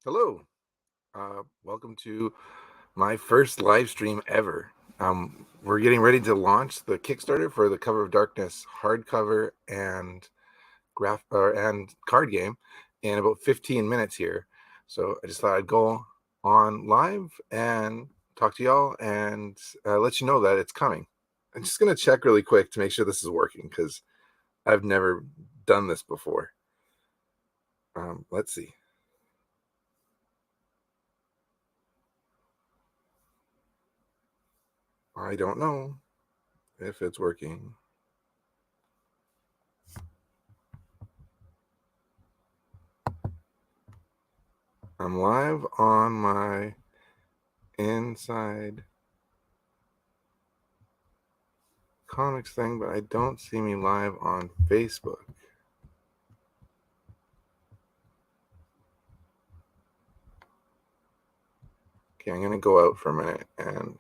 Hello. Welcome to my first live stream ever. We're getting ready to launch the Kickstarter for the Cover of Darkness hardcover and and card game in about 15 minutes here. So I just thought I'd go on live and talk to y'all and let you know that it's coming. I'm just gonna check really quick to make sure this is working because I've never done this before. Let's see. I don't know if it's working. I'm live on my Inside Comics thing, but I don't see me live on Facebook. Okay, I'm gonna go out for a minute and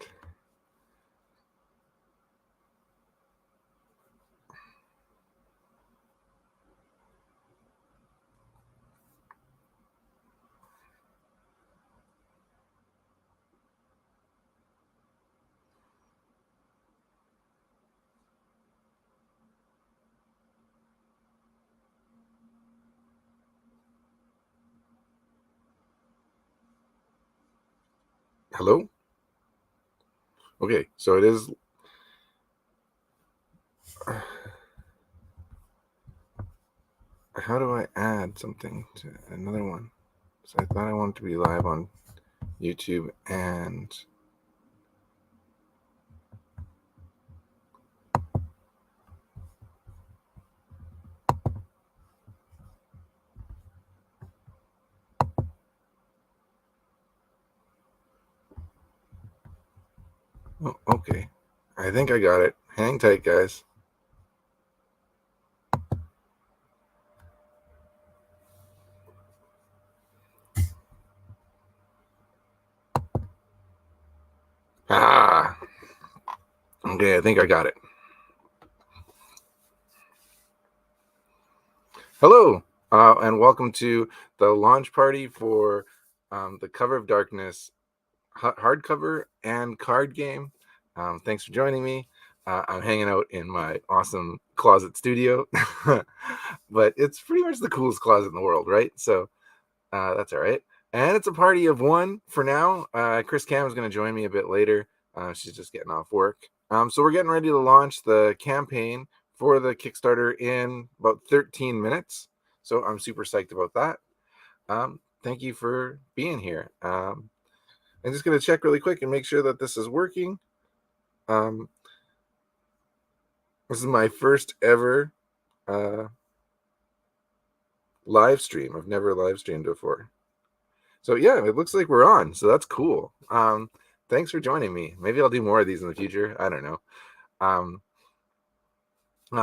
hello? Okay, so it is. How do I add something to another one? So I thought I wanted to be live on YouTube and oh, okay. I think I got it. Hang tight, guys. Ah, okay, I think I got it. Hello, and welcome to the launch party for the Cover of Darkness hardcover and card game. Thanks for joining me. I'm hanging out in my awesome closet studio, but it's pretty much the coolest closet in the world, right? So that's all right. And it's a party of one for now. Chris Cam is going to join me a bit later. She's just getting off work. So we're getting ready to launch the campaign for the Kickstarter in about 13 minutes. So I'm super psyched about that. Thank you for being here. I'm just going to check really quick and make sure that this is working. This is my first ever live stream. I've never live streamed before. So yeah, it looks like we're on. So that's cool. Thanks for joining me. Maybe I'll do more of these in the future. I don't know.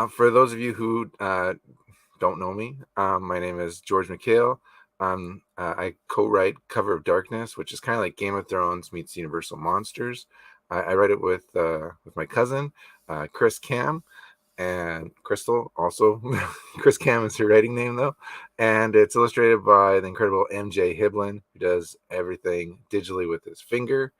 For those of you who don't know me, my name is George McHale. I co-write Cover of Darkness, which is kind of like Game of Thrones meets Universal Monsters. I write it with my cousin, Chris Cam, and Crystal. Also, Chris Cam is her writing name though, and it's illustrated by the incredible MJ Hiblin, who does everything digitally with his finger.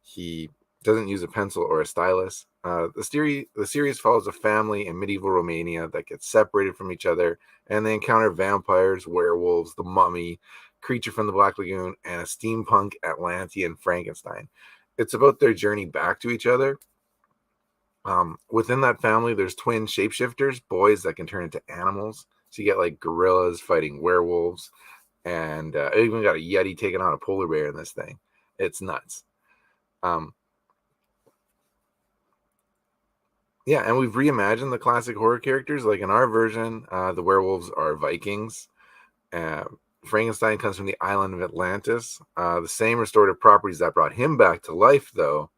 He doesn't use a pencil or a stylus. The series follows a family in medieval Romania that gets separated from each other, and they encounter vampires, werewolves, the mummy, creature from the Black Lagoon, and a steampunk Atlantean Frankenstein. It's about their journey back to each other. Within that family, there's twin shapeshifters, boys that can turn into animals. So you get like gorillas fighting werewolves, and I even got a yeti taking on a polar bear in this thing. It's nuts. Yeah, and we've reimagined the classic horror characters. Like in our version, the werewolves are Vikings. Frankenstein comes from the island of Atlantis. The same restorative properties that brought him back to life, though,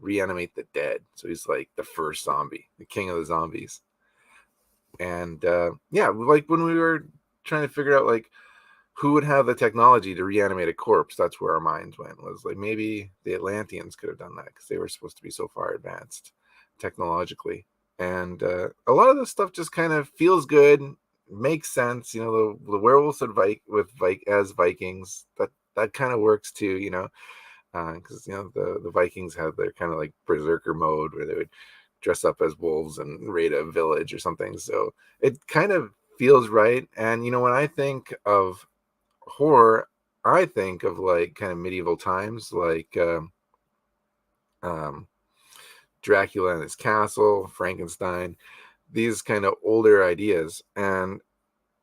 reanimate the dead. So he's like the first zombie, the king of the zombies. And yeah, like when we were trying to figure out like who would have the technology to reanimate a corpse, that's where our minds went. Was like maybe the Atlanteans could have done that because they were supposed to be so far advanced technologically. And a lot of this stuff just kind of feels good, makes sense. The werewolves as Vikings, that kind of works too. Because the Vikings had their kind of like berserker mode where they would dress up as wolves and raid a village or something. So it kind of feels right. And when I think of horror, I think of like kind of medieval times, like um, Dracula and his castle, Frankenstein, these kind of older ideas. And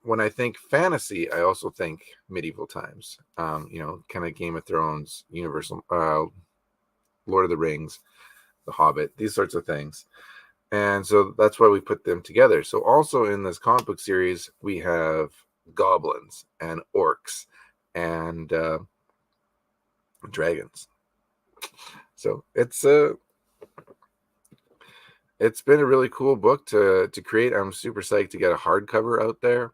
when I think fantasy, I also think medieval times. Kind of Game of Thrones, Universal, Lord of the Rings, The Hobbit, these sorts of things. And so that's why we put them together. So also in this comic book series, we have goblins and orcs and dragons. So it's been a really cool book to create. I'm super psyched to get a hardcover out there.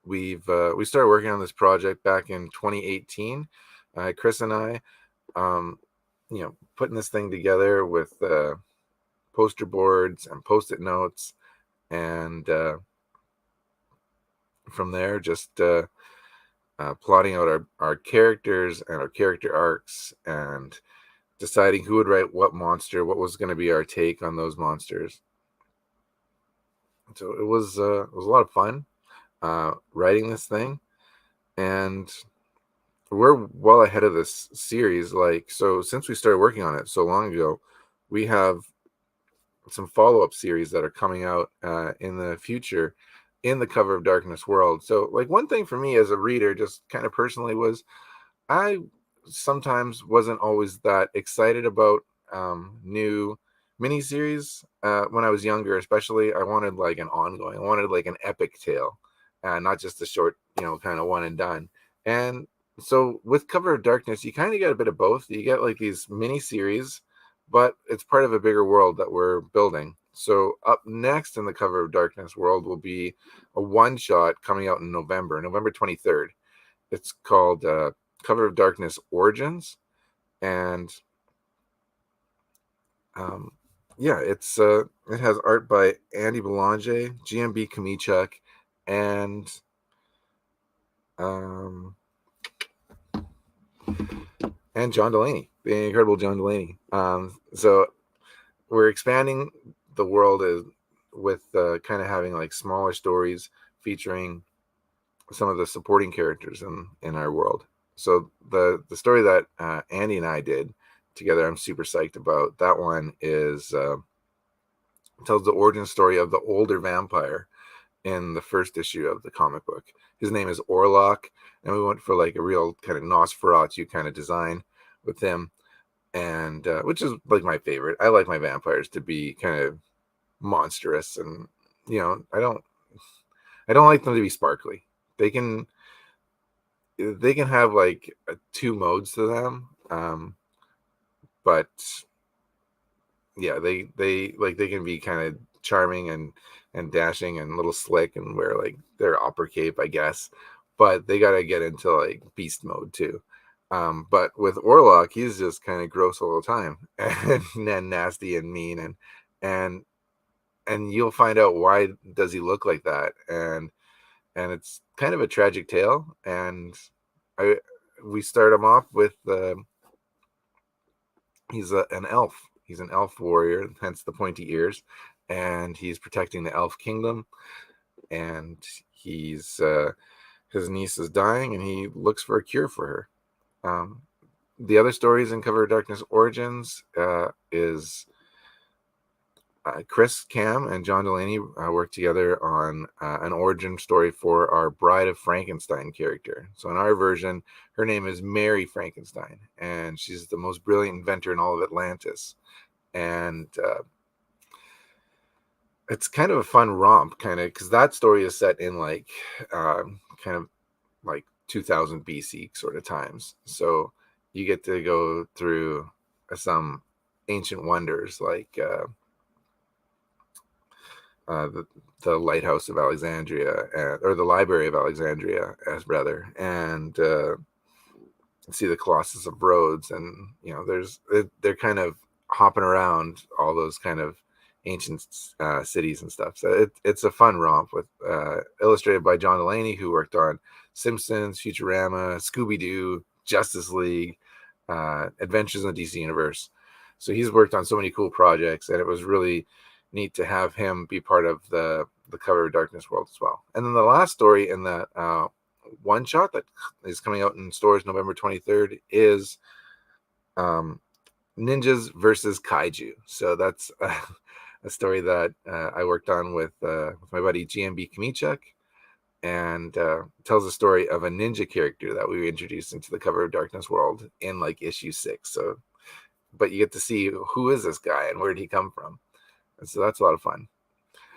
We started working on this project back in 2018. Chris and I, putting this thing together with poster boards and post-it notes, and from there just plotting out our characters and our character arcs, and deciding who would write what monster, what was going to be our take on those monsters. So it was a lot of fun writing this thing, and we're well ahead of this series. So since we started working on it so long ago, we have some follow-up series that are coming out in the future in the Cover of Darkness world. So like one thing for me as a reader, just kind of personally, was I sometimes wasn't always that excited about new miniseries when I was younger. Especially, I wanted like an ongoing. I wanted like an epic tale, not just a short, kind of one and done. And so with Cover of Darkness, you kind of get a bit of both. You get like these miniseries, but it's part of a bigger world that we're building. So up next in the Cover of Darkness world will be a one-shot coming out in November 23rd. It's called Cover of Darkness Origins, and it has art by Andy Belanger, GMB Kamichuk, and John Delaney, the incredible John Delaney. So we're expanding the world with kind of having like smaller stories featuring some of the supporting characters in our world. So the story that Andy and I did together, I'm super psyched about. That one tells the origin story of the older vampire in the first issue of the comic book. His name is Orlok, and we went for like a real kind of Nosferatu kind of design with him, and which is like my favorite. I like my vampires to be kind of monstrous, and I don't like them to be sparkly. They can have like two modes to them, but yeah, they can be kind of charming and dashing and a little slick and wear like their opera cape, I guess, but they got to get into like beast mode too. But with Orlok, he's just kind of gross all the time and nasty and mean, and you'll find out why does he look like that, and it's kind of a tragic tale. And we start him off with he's an elf. He's an elf warrior, hence the pointy ears, and he's protecting the elf kingdom. And he's his niece is dying, and he looks for a cure for her. The other stories in Cover of Darkness Origins is Chris Cam and John Delaney worked together on an origin story for our Bride of Frankenstein character. So in our version, her name is Mary Frankenstein, and she's the most brilliant inventor in all of Atlantis. And it's kind of a fun romp, kind of, because that story is set in like kind of like 2000 BC sort of times. So you get to go through some ancient wonders like the Lighthouse of Alexandria, or the Library of Alexandria, as rather, and see the Colossus of Rhodes, and they're kind of hopping around all those kind of ancient cities and stuff. So it's a fun romp with illustrated by John Delaney, who worked on Simpsons, Futurama, Scooby-Doo, Justice League, Adventures in the DC Universe. So he's worked on so many cool projects, and it was really neat to have him be part of the Cover of Darkness world as well. And then the last story in that one shot that is coming out in stores November 23rd is Ninjas versus Kaiju. So that's a story that I worked on with my buddy GMB Kamichuk, and tells a story of a ninja character that we introduced into the Cover of Darkness world in like issue 6. So, but you get to see who is this guy and where did he come from, and so that's a lot of fun.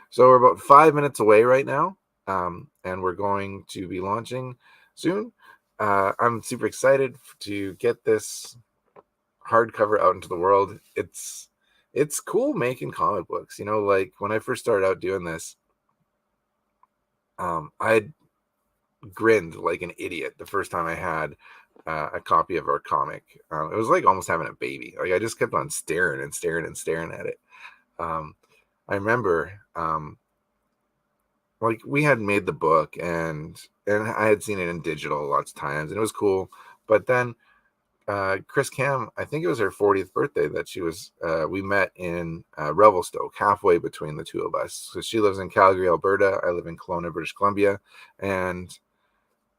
So we're about 5 minutes away right now, and we're going to be launching soon. I'm super excited to get this hardcover out into the world. It's cool making comic books. Like when I first started out doing this, I grinned like an idiot the first time I had a copy of our comic. It was like almost having a baby. Like I just kept on staring and staring and staring at it. I remember like we had made the book, and I had seen it in digital lots of times, and it was cool. But then Chris Cam, I think it was her 40th birthday that we met in Revelstoke, halfway between the two of us. So she lives in Calgary, Alberta. I live in Kelowna, British Columbia. And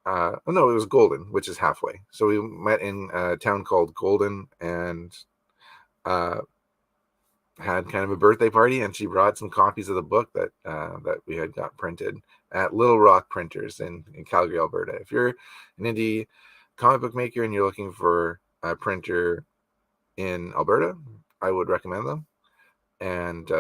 no, it was Golden, which is halfway. So we met in a town called Golden, and had kind of a birthday party, and she brought some copies of the book that we had got printed at Little Rock Printers in Calgary, Alberta. If you're an indie comic book maker and you're looking for a printer in Alberta, I would recommend them. And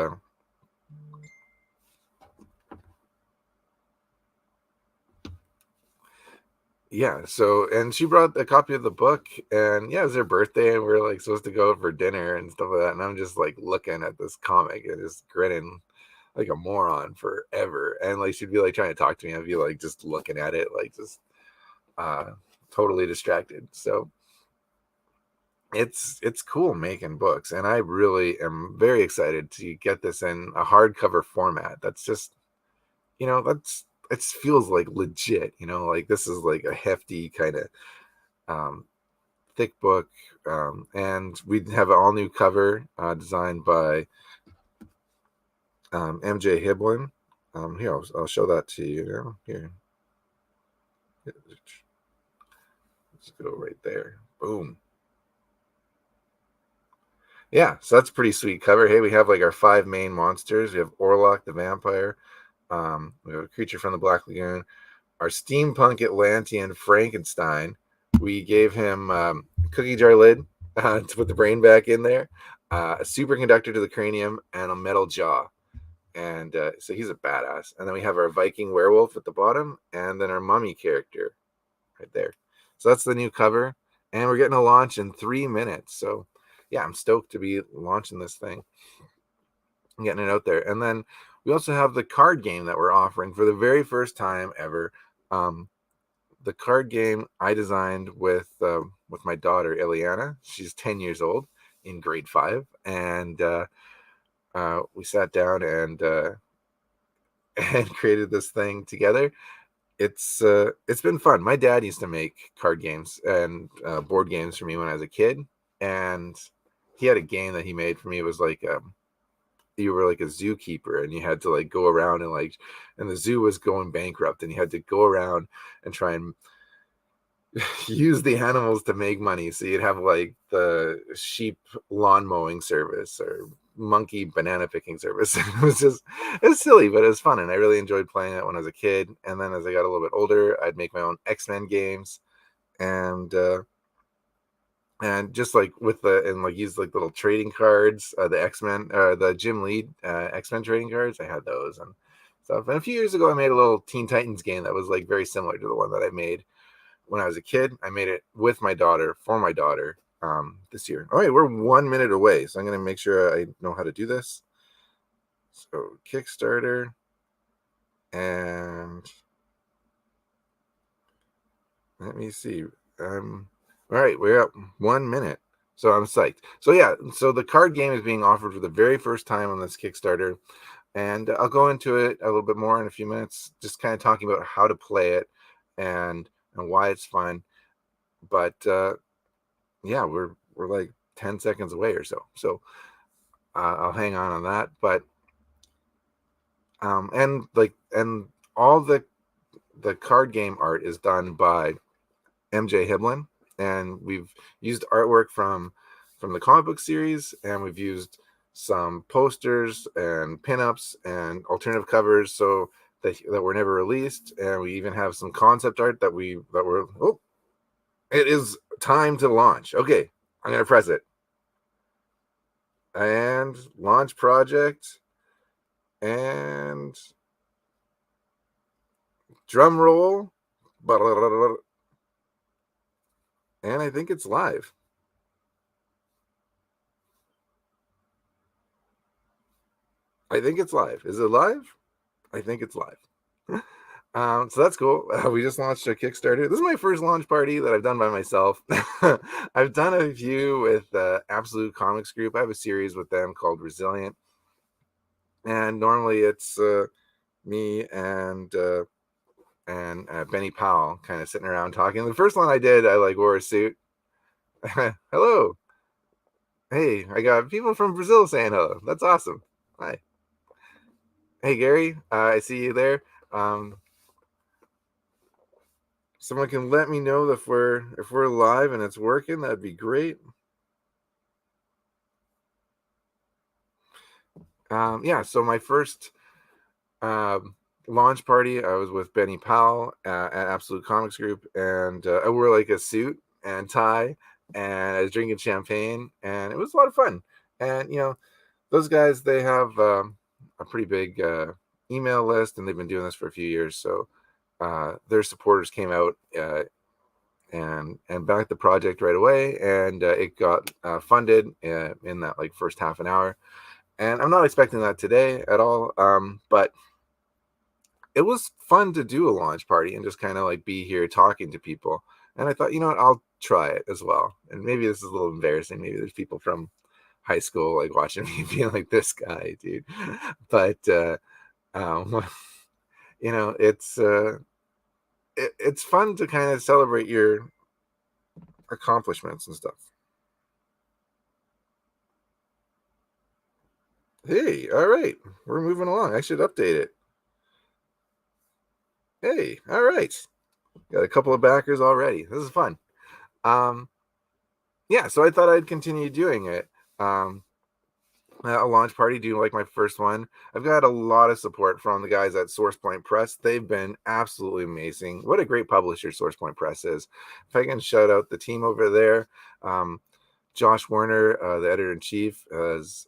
yeah, so, and she brought a copy of the book, and yeah, it was her birthday, and we were like supposed to go out for dinner and stuff like that. And I'm just like looking at this comic and just grinning like a moron forever. And like she'd be like trying to talk to me, I'd be like just looking at it, like just totally distracted. So it's cool making books, and I really am very excited to get this in a hardcover format. That's just, it feels like legit, like this is like a hefty kind of thick book, and we have an all new cover designed by MJ Hiblin. Here, I'll show that to you now. Here, let's go right there. Boom. Yeah, so that's a pretty sweet cover. Hey, we have like our 5 main monsters. We have Orlok the vampire. We have a creature from the Black Lagoon. Our steampunk Atlantean Frankenstein. We gave him cookie jar lid to put the brain back in there, a superconductor to the cranium, and a metal jaw. And so he's a badass. And then we have our Viking werewolf at the bottom, and then our mummy character right there. So that's the new cover, and we're getting a launch in 3 minutes. So yeah, I'm stoked to be launching this thing and getting it out there. And then we also have the card game that we're offering for the very first time ever. The card game I designed with my daughter Ileana. She's 10 years old, in grade 5, and we sat down and and created this thing together. It's been fun. My dad used to make card games and board games for me when I was a kid, and he had a game that he made for me. It was like you were like a zookeeper, and you had to like go around and the zoo was going bankrupt, and you had to go around and try and use the animals to make money. So you'd have like the sheep lawn mowing service or monkey banana picking service. It's silly, but it was fun, and I really enjoyed playing it when I was a kid. And then as I got a little bit older, I'd make my own X-Men games, and just like use like little trading cards, the X-Men, the Jim Lee X-Men trading cards. I had those and stuff. And a few years ago, I made a little Teen Titans game that was like very similar to the one that I made when I was a kid. I made it with my daughter, for my daughter, this year. All right, we're 1 minute away, so I'm going to make sure I know how to do this. So Kickstarter, and let me see. All right, we're at 1 minute. So I'm psyched. So yeah, so the card game is being offered for the very first time on this Kickstarter, and I'll go into it a little bit more in a few minutes, just kind of talking about how to play it and why it's fun. But yeah, we're like 10 seconds away or so. So I'll hang on that. But and all the card game art is done by MJ Hiblin, and we've used artwork from the comic book series, and we've used some posters and pinups and alternative covers so that were never released, and we even have some concept art that were oh, it is time to launch. Okay, I'm gonna press it and launch project and drum roll, and I think it's live. I think it's live. Is it live? I think it's live. So that's cool. We just launched a Kickstarter. This is my first launch party that I've done by myself. I've done a few with Absolute Comics Group. I have a series with them called Resilient, and normally it's me and Benny Powell kind of sitting around talking. The first one I did, I like wore a suit. Hello, hey, I got people from Brazil saying hello. That's awesome. Hi, hey Gary, I see you there. Um, Someone can let me know if we're live and it's working. That'd be great. Yeah. So my first um, launch party, I was with Benny Powell at Absolute Comics Group, and I wore like a suit and tie, and I was drinking champagne, and it was a lot of fun. And those guys, they have a pretty big email list, and they've been doing this for a few years. So their supporters came out and backed the project right away, and it got funded in that like first half an hour. And I'm not expecting that today at all, but it was fun to do a launch party and just kind of like be here talking to people. And I thought, you know what, I'll try it as well. And maybe this is a little embarrassing. Maybe there's people from high school like watching me being like, this guy, dude. But um, it's fun to kind of celebrate your accomplishments and stuff. Hey, all right, we're moving along. I should update it. Hey, all right, got a couple of backers already. This is fun. Um, yeah, so I thought I'd continue doing it. A launch party, do like my first one. I've got a lot of support from the guys at Source Point Press. They've been absolutely amazing. What a great publisher Source Point Press is. If I can shout out the team over there, Josh Werner, the editor in chief, has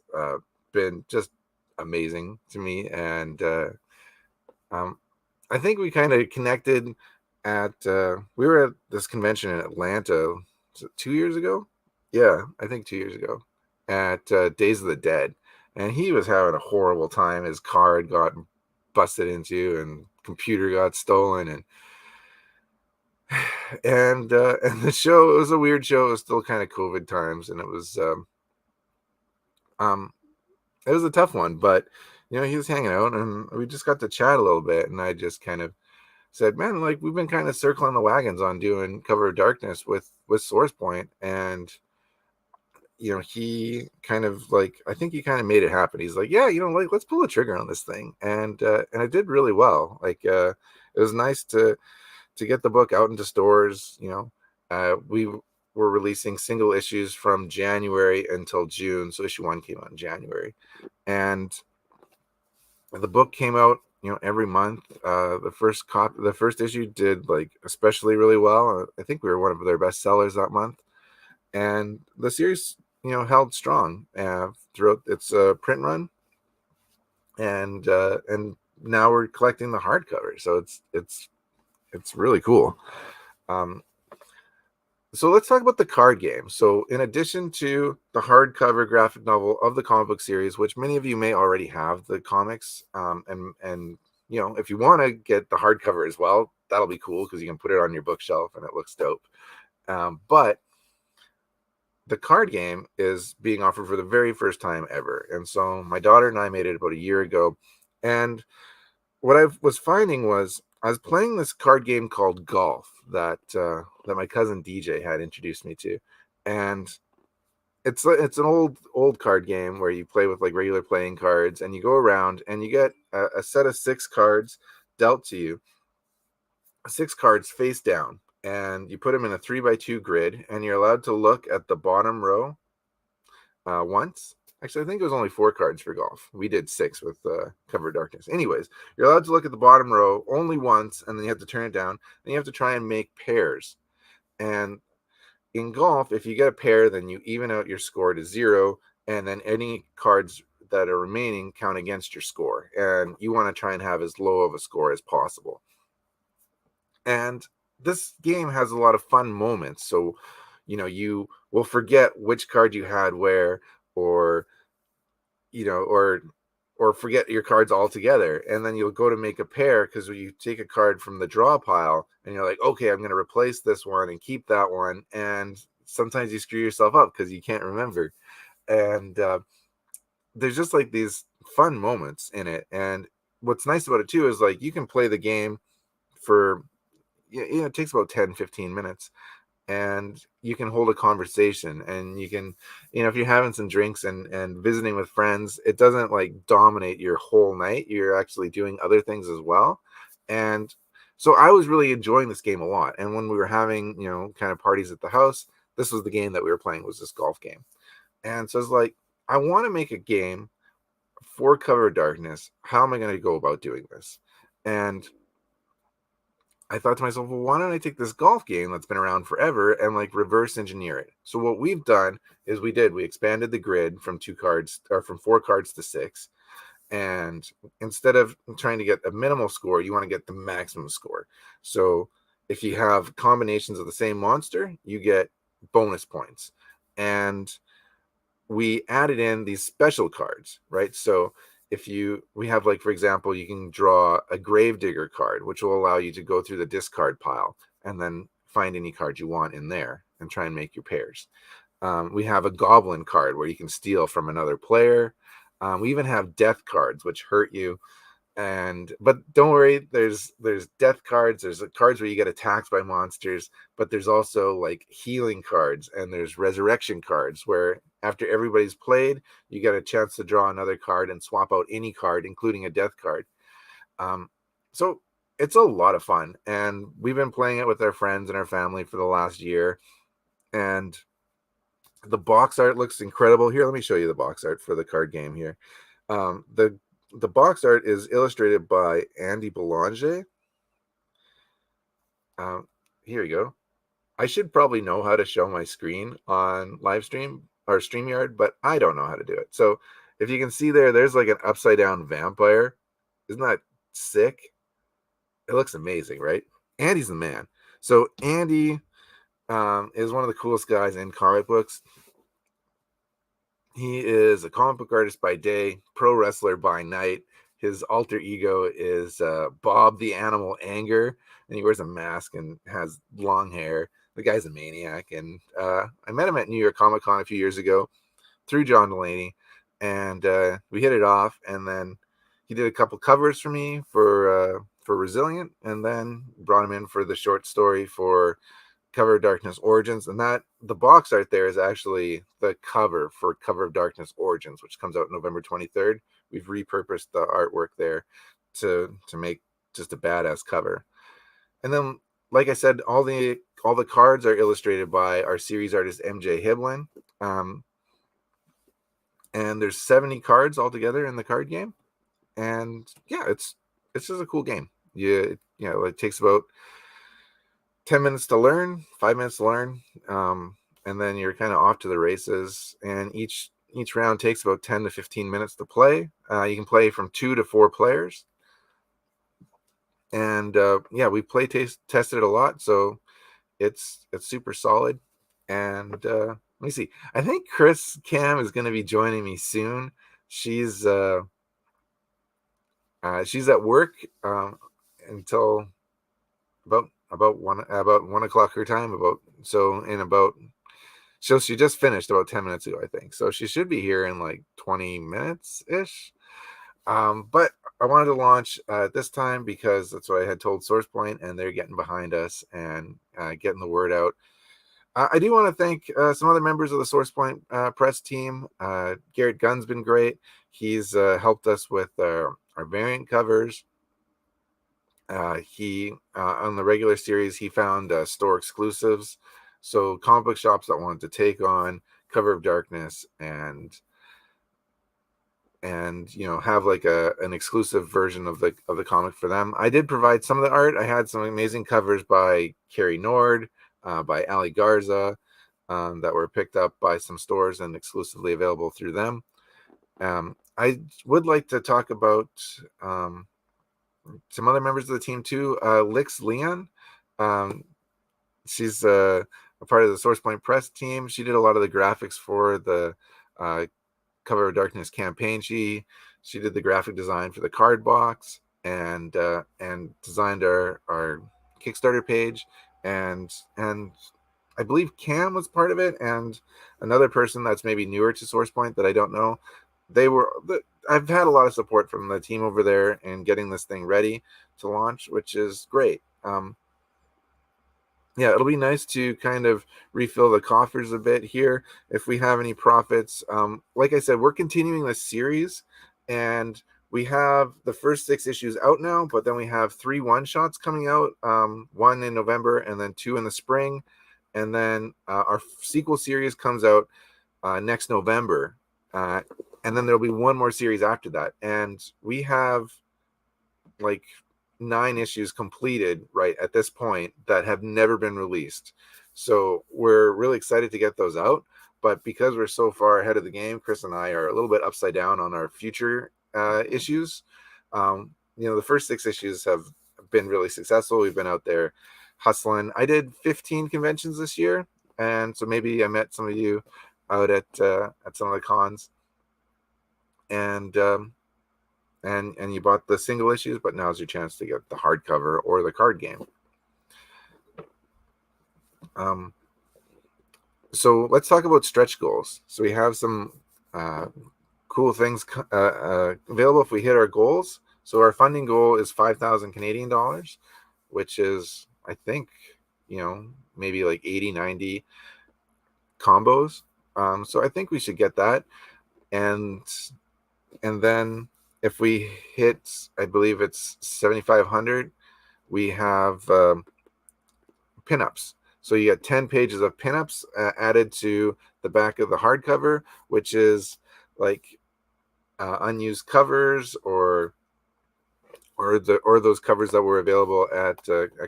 been just amazing to me, and um, I think we kind of connected at we were at this convention in Atlanta 2 years ago. Yeah, I think 2 years ago at Days of the Dead, and he was having a horrible time. His card got busted into, and computer got stolen, and the show, it was a weird show. It was still kind of COVID times, and um it was a tough one, but he was hanging out, and we just got to chat a little bit, and I just kind of said, man, like we've been kind of circling the wagons on doing Cover of Darkness with Source Point, and he kind of like, I think he kind of made it happen. He's like, yeah, like let's pull the trigger on this thing, and it did really well. Like it was nice to get the book out into stores. We were releasing single issues from January until June, so issue 1 came out in January, and the book came out every month. The first issue did like especially really well. I think we were one of their best sellers that month, and the series held strong throughout its print run, and now we're collecting the hardcover, so it's really cool. um so let's talk about the card game. So in addition to the hardcover graphic novel of the comic book series, which many of you may already have the comics, and if you want to get the hardcover as well, that'll be cool because you can put it on your bookshelf and it looks dope. But the card game is being offered for the very first time ever. And so my daughter and I made it about a year ago. And what I was finding was I was playing this card game called Golf that my cousin DJ had introduced me to. And it's an old card game where you play with like regular playing cards, and you go around and you get a set of 6 cards dealt to you, 6 cards face down, and you put them in a 3x2 grid, and you're allowed to look at the bottom row once. Actually, I think it was only 4 cards for Golf. We did 6 with Cover of Darkness. Anyways, you're allowed to look at the bottom row only once, and then you have to turn it down, and you have to try and make pairs. And in Golf, if you get a pair, then you even out your score to 0, and then any cards that are remaining count against your score. And you want to try and have as low of a score as possible. And this game has a lot of fun moments. So, you will forget which card you had where, or, or forget your cards altogether. And then you'll go to make a pair because you take a card from the draw pile and you're like, okay, I'm going to replace this one and keep that one. And sometimes you screw yourself up because you can't remember. And there's just like these fun moments in it. And what's nice about it too is like you can play the game for, it takes about 10-15 minutes, and you can hold a conversation, and you can, if you're having some drinks and visiting with friends, it doesn't like dominate your whole night. You're actually doing other things as well. And so I was really enjoying this game a lot. And when we were having, kind of parties at the house, this was the game that we were playing, was this Golf game. And so it's like, I want to make a game for Cover of Darkness. How am I going to go about doing this? And I thought to myself, well, why don't I take this Golf game that's been around forever and like reverse engineer it? So what we've done is we expanded the grid from 2 cards, or from 4 cards to 6. And instead of trying to get a minimal score, you want to get the maximum score. So if you have combinations of the same monster, you get bonus points. And we added in these special cards, right? So we have, like, for example, you can draw a Gravedigger card, which will allow you to go through the discard pile and then find any card you want in there and try and make your pairs. We have a Goblin card where you can steal from another player. We even have death cards, which hurt you. But don't worry, there's death cards, there's cards where you get attacked by monsters, but there's also like healing cards, and there's resurrection cards where after everybody's played, you get a chance to draw another card and swap out any card, including a death card. So it's a lot of fun, and we've been playing it with our friends and our family for the last year. And the box art looks incredible. Here, let me show you the box art for the card game here. The box art is illustrated by Andy Belanger. Here you go. I should probably know how to show my screen on live stream or StreamYard, but I don't know how to do it. So if you can see there's like an upside down vampire. Isn't that sick? It looks amazing, right? Andy's the man. So Andy is one of the coolest guys in comic books. He is a comic book artist by day, pro wrestler by night. His alter ego is Bob the Animal Anger, and he wears a mask and has long hair. The guy's a maniac. And I met him at New York Comic Con a few years ago through John Delaney, and we hit it off. And then he did a couple covers for me for Resilient, and then brought him in for the short story for Cover of Darkness Origins. And that the box art there is actually the cover for Cover of Darkness Origins, which comes out November 23rd. We've repurposed the artwork there to make just a badass cover. And then, like I said, all the cards are illustrated by our series artist MJ Hiblin. And there's 70 cards altogether in the card game. And yeah, it's just a cool game. It takes about 10 minutes to learn, 5 minutes to learn, and then you're kind of off to the races. And each round takes about 10 to 15 minutes to play. You can play from 2 to 4 players. And we play tested it a lot, so it's super solid. And let me see. I think Chris Cam is going to be joining me soon. She's at work until about 1 o'clock her time. So in about So she just finished about 10 minutes ago, I think. So she should be here in like 20 minutes ish. But I wanted to launch this time because that's what I had told SourcePoint, and they're getting behind us and getting the word out. I do want to thank some other members of the SourcePoint press team. Garrett Gunn's been great. He's helped us with our variant covers. He on the regular series, he found store exclusives, so comic book shops that wanted to take on Cover of Darkness and have like an exclusive version of the comic for them. I did provide some of the art. I had some amazing covers by Carrie Nord, by Ali Garza, that were picked up by some stores and exclusively available through them. I would like to talk about some other members of the team too. Lix Leon, um, she's a part of the SourcePoint press team. She did a lot of the graphics for the uh, Cover of Darkness campaign. She did the graphic design for the card box and designed our Kickstarter page, and I believe Cam was part of it, and another person that's maybe newer to SourcePoint that I don't know. I've had a lot of support from the team over there in getting this thing ready to launch, which is great. Yeah, it'll be nice to kind of refill the coffers a bit here if we have any profits. Like I said, we're continuing this series, and we have the first 6 issues out now, but then we have 3 one-shots coming out, one in November and then 2 in the spring. And then our sequel series comes out next November. Uh, and then there'll be one more series after that. And we have like 9 issues completed right at this point that have never been released. So we're really excited to get those out. But because we're so far ahead of the game, Chris and I are a little bit upside down on our future issues. The first 6 issues have been really successful. We've been out there hustling. I did 15 conventions this year, and so maybe I met some of you out at some of the cons, and and you bought the single issues, but now's your chance to get the hardcover or the card game. So let's talk about stretch goals. So we have some cool things available if we hit our goals. So our funding goal is 5,000 Canadian dollars, which is, I think, maybe like 80, 90 combos. So I think we should get that. And then if we hit, I believe it's 7,500, we have pinups. So you get 10 pages of pinups added to the back of the hardcover, which is like unused covers or those covers that were available at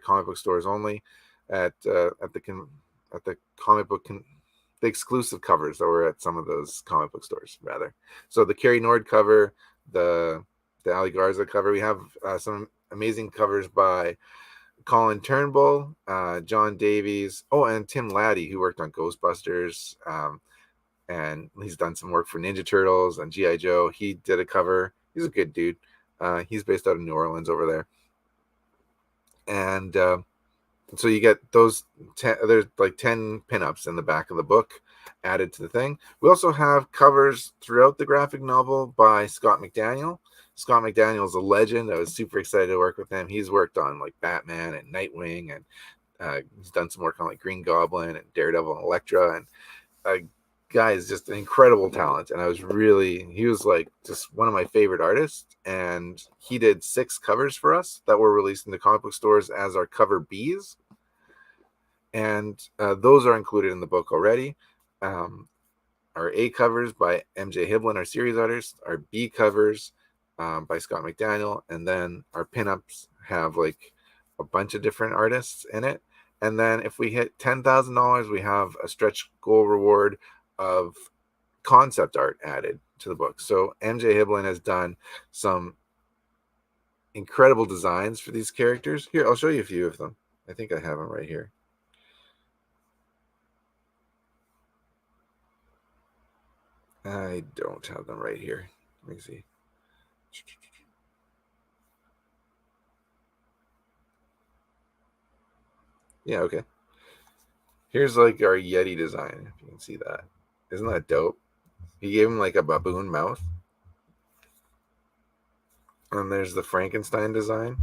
comic book stores only, at the comic book the exclusive covers that were at some of those comic book stores rather. So the Carrie Nord cover, the Ali Garza cover, we have some amazing covers by Colin Turnbull, John Davies, and Tim Laddie, who worked on Ghostbusters, and he's done some work for Ninja Turtles and G.I. Joe. He did a cover. He's a good dude. He's based out of New Orleans over there. And so you get those, there's like 10 pinups in the back of the book added to the thing. We also have covers throughout the graphic novel by Scott McDaniel. Scott McDaniel is a legend. I was super excited to work with him. He's worked on like Batman and Nightwing, and he's done some work on like Green Goblin and Daredevil and Elektra. And guy is just an incredible talent. And he was like just one of my favorite artists. And he did 6 covers for us that were released in the comic book stores as our cover Bs. And those are included in the book already. Our A covers by MJ Hiblin, our series artist, our B covers by Scott McDaniel, and then our pinups have like a bunch of different artists in it. And then if we hit $10,000, we have a stretch goal reward of concept art added to the book. So MJ Hiblin has done some incredible designs for these characters. Here, I'll show you a few of them. I think I have them right here. I don't have them right here. Let me see. Yeah, okay. Here's like our Yeti design, if you can see that. Isn't that dope? He gave him like a baboon mouth. And there's the Frankenstein design.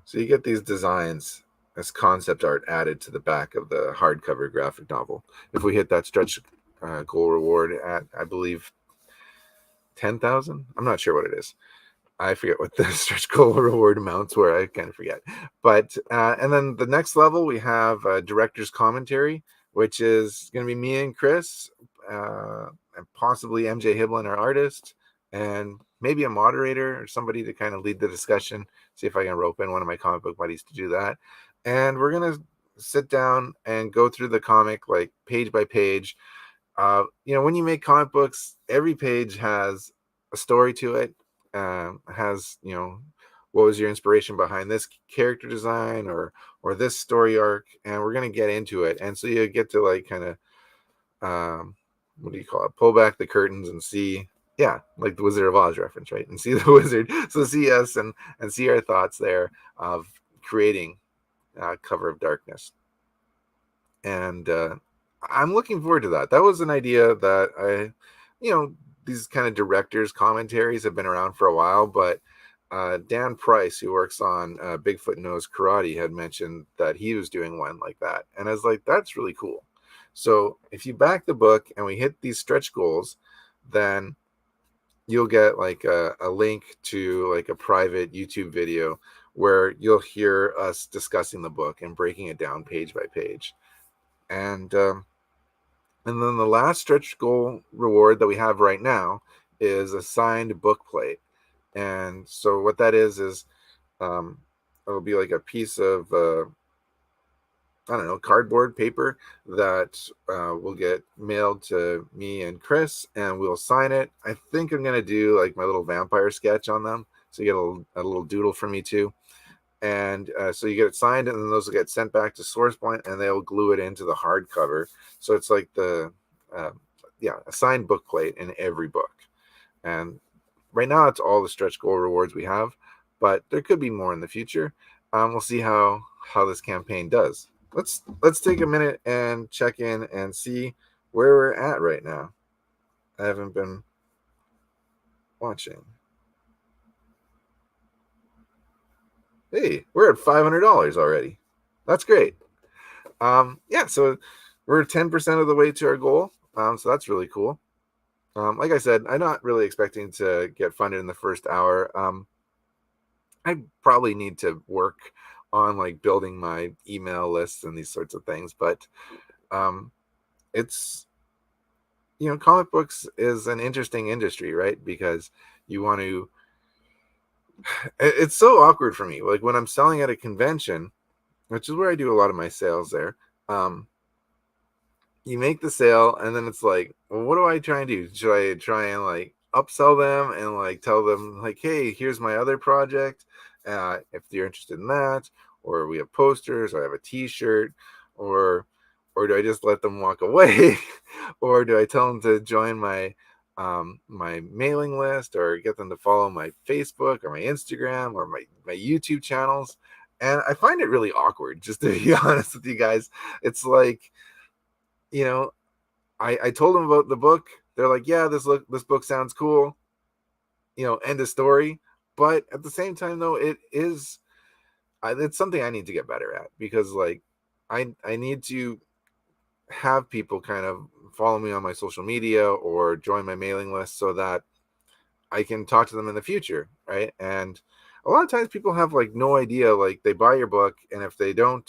So you get these designs as concept art added to the back of the hardcover graphic novel. If we hit that stretch goal reward at, I believe, 10,000, I'm not sure what it is. I forget what the stretch goal reward amounts were. I kind of forget. But and then the next level we have director's commentary, which is going to be me and Chris, and possibly MJ Hiblin, our artist, and maybe a moderator or somebody to kind of lead the discussion. See if I can rope in one of my comic book buddies to do that. And we're going to sit down and go through the comic like page by page. When you make comic books, every page has a story to it. Has what was your inspiration behind this character design or this story arc, and we're gonna get into it. And so you get to like kind of what do you call it? Pull back the curtains and see, yeah, like the Wizard of Oz reference, right? And see the wizard. So see us and see our thoughts there of creating Cover of Darkness. And I'm looking forward to that. That was an idea that these kind of directors' commentaries have been around for a while, but Dan Price, who works on Bigfoot Knows Karate, had mentioned that he was doing one like that. And I was like, that's really cool. So if you back the book and we hit these stretch goals, then you'll get like a link to like a private YouTube video where you'll hear us discussing the book and breaking it down page by page. And then the last stretch goal reward that we have right now is a signed book plate. And so what that is it'll be like a piece of cardboard paper that will get mailed to me and Chris, and we'll sign it. I think I'm gonna do like my little vampire sketch on them, so you get a little doodle from me too. And so you get it signed, and then those will get sent back to SourcePoint, and they'll glue it into the hardcover. So it's like a signed book plate in every book. And right now, it's all the stretch goal rewards we have, but there could be more in the future. We'll see how this campaign does. Let's take a minute and check in and see where we're at right now. I haven't been watching. Hey, we're at $500 already. That's great. So we're 10% of the way to our goal. So that's really cool. Like I said, I'm not really expecting to get funded in the first hour. I probably need to work on like building my email lists and these sorts of things, but it's comic books is an interesting industry, right? Because you want to it's so awkward for me. Like when I'm selling at a convention, which is where I do a lot of my sales there, you make the sale and then it's like, well, what do I try and do? Should I try and like upsell them and like tell them like, hey, here's my other project, if you're interested in that, or we have posters, or I have a t-shirt, or do I just let them walk away? Or do I tell them to join my mailing list, or get them to follow my Facebook or my Instagram or my YouTube channels? And I find it really awkward, just to be honest with you guys. It's like, I told them about the book. They're like, yeah, this book sounds cool. End of story. But at the same time, though, it's something I need to get better at, because like I need to have people kind of follow me on my social media or join my mailing list so that I can talk to them in the future, right? And a lot of times people have like no idea, like they buy your book, and if they don't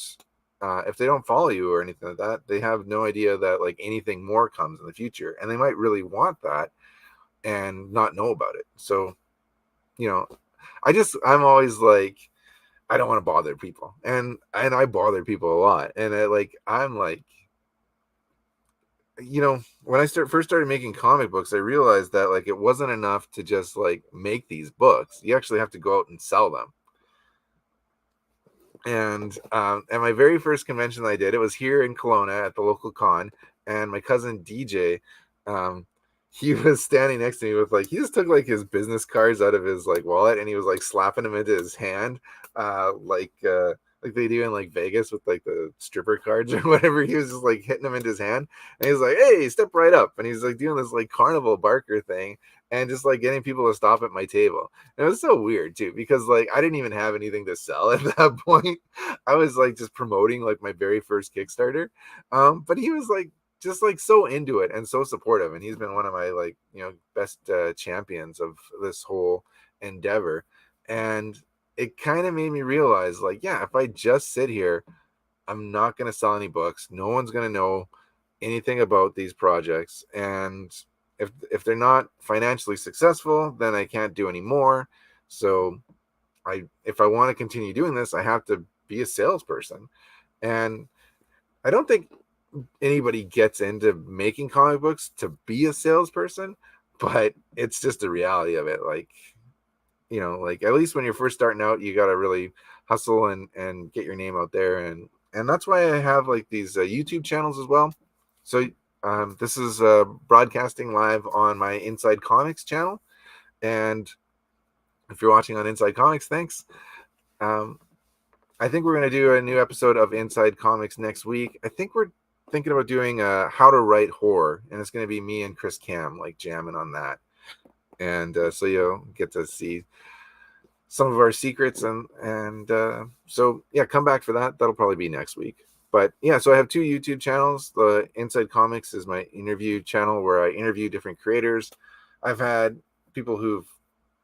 follow you or anything like that, they have no idea that like anything more comes in the future, and they might really want that and not know about it. So, I'm always like, I don't want to bother people, and I bother people a lot, and I'm like, when I first started making comic books, I realized that like it wasn't enough to just like make these books. You actually have to go out and sell them. And at my very first convention that I did, it was here in Kelowna at the local con, and my cousin DJ, he was standing next to me with like, he just took like his business cards out of his like wallet, and he was like slapping them into his hand, like like they do in like Vegas with like the stripper cards or whatever. He was just like hitting them into his hand, and he's like, "Hey, step right up," and he's like doing this like carnival barker thing, and just like getting people to stop at my table. And it was so weird too, because like I didn't even have anything to sell at that point. I was like just promoting like my very first Kickstarter, but he was like just like so into it and so supportive, and he's been one of my like best champions of this whole endeavor. And it kind of made me realize, like, yeah, if I just sit here, I'm not going to sell any books. No one's going to know anything about these projects. And if they're not financially successful, then I can't do any more. So if I want to continue doing this, I have to be a salesperson. And I don't think anybody gets into making comic books to be a salesperson, but it's just the reality of it. Like, like at least when you're first starting out, you got to really hustle and get your name out there. And that's why I have like these YouTube channels as well. So this is broadcasting live on my Inside Comics channel. And if you're watching on Inside Comics, thanks. I think we're going to do a new episode of Inside Comics next week. I think we're thinking about doing how to write horror, and it's going to be me and Chris Cam like jamming on that. And so you'll get to see some of our secrets, and so yeah, come back for that. That'll probably be next week. But yeah, so I have two YouTube channels. The Inside Comics is my interview channel where I interview different creators. I've had people who've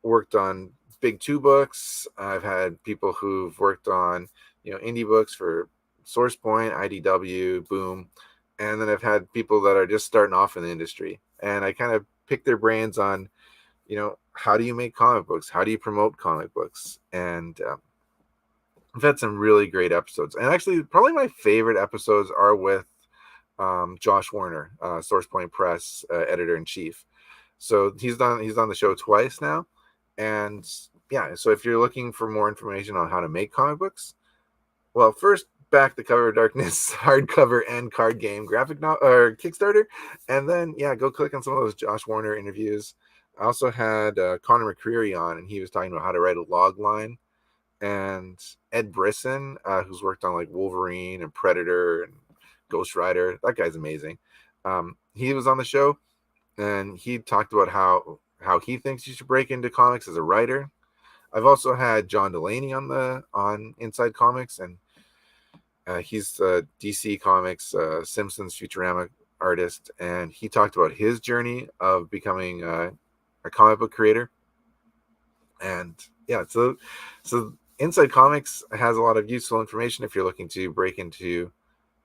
worked on big two books. I've had people who've worked on indie books for Source Point, IDW, Boom, and then I've had people that are just starting off in the industry, and I kind of pick their brains on how do you make comic books? How do you promote comic books? And I've had some really great episodes. And actually, probably my favorite episodes are with Josh Warner, Source Point Press editor-in-chief. So he's on the show twice now. And yeah, so if you're looking for more information on how to make comic books, well, first back the Cover of Darkness hardcover and card game graphic novel or Kickstarter, and then yeah, go click on some of those Josh Warner interviews. I also had Connor McCreary on, and he was talking about how to write a log line. And Ed Brisson, who's worked on like Wolverine and Predator and Ghost Rider, that guy's amazing. He was on the show, and he talked about how he thinks you should break into comics as a writer. I've also had John Delaney on Inside Comics, and he's DC Comics, Simpsons Futurama artist, and he talked about his journey of becoming a comic book creator. And yeah, so Inside Comics has a lot of useful information if you're looking to break into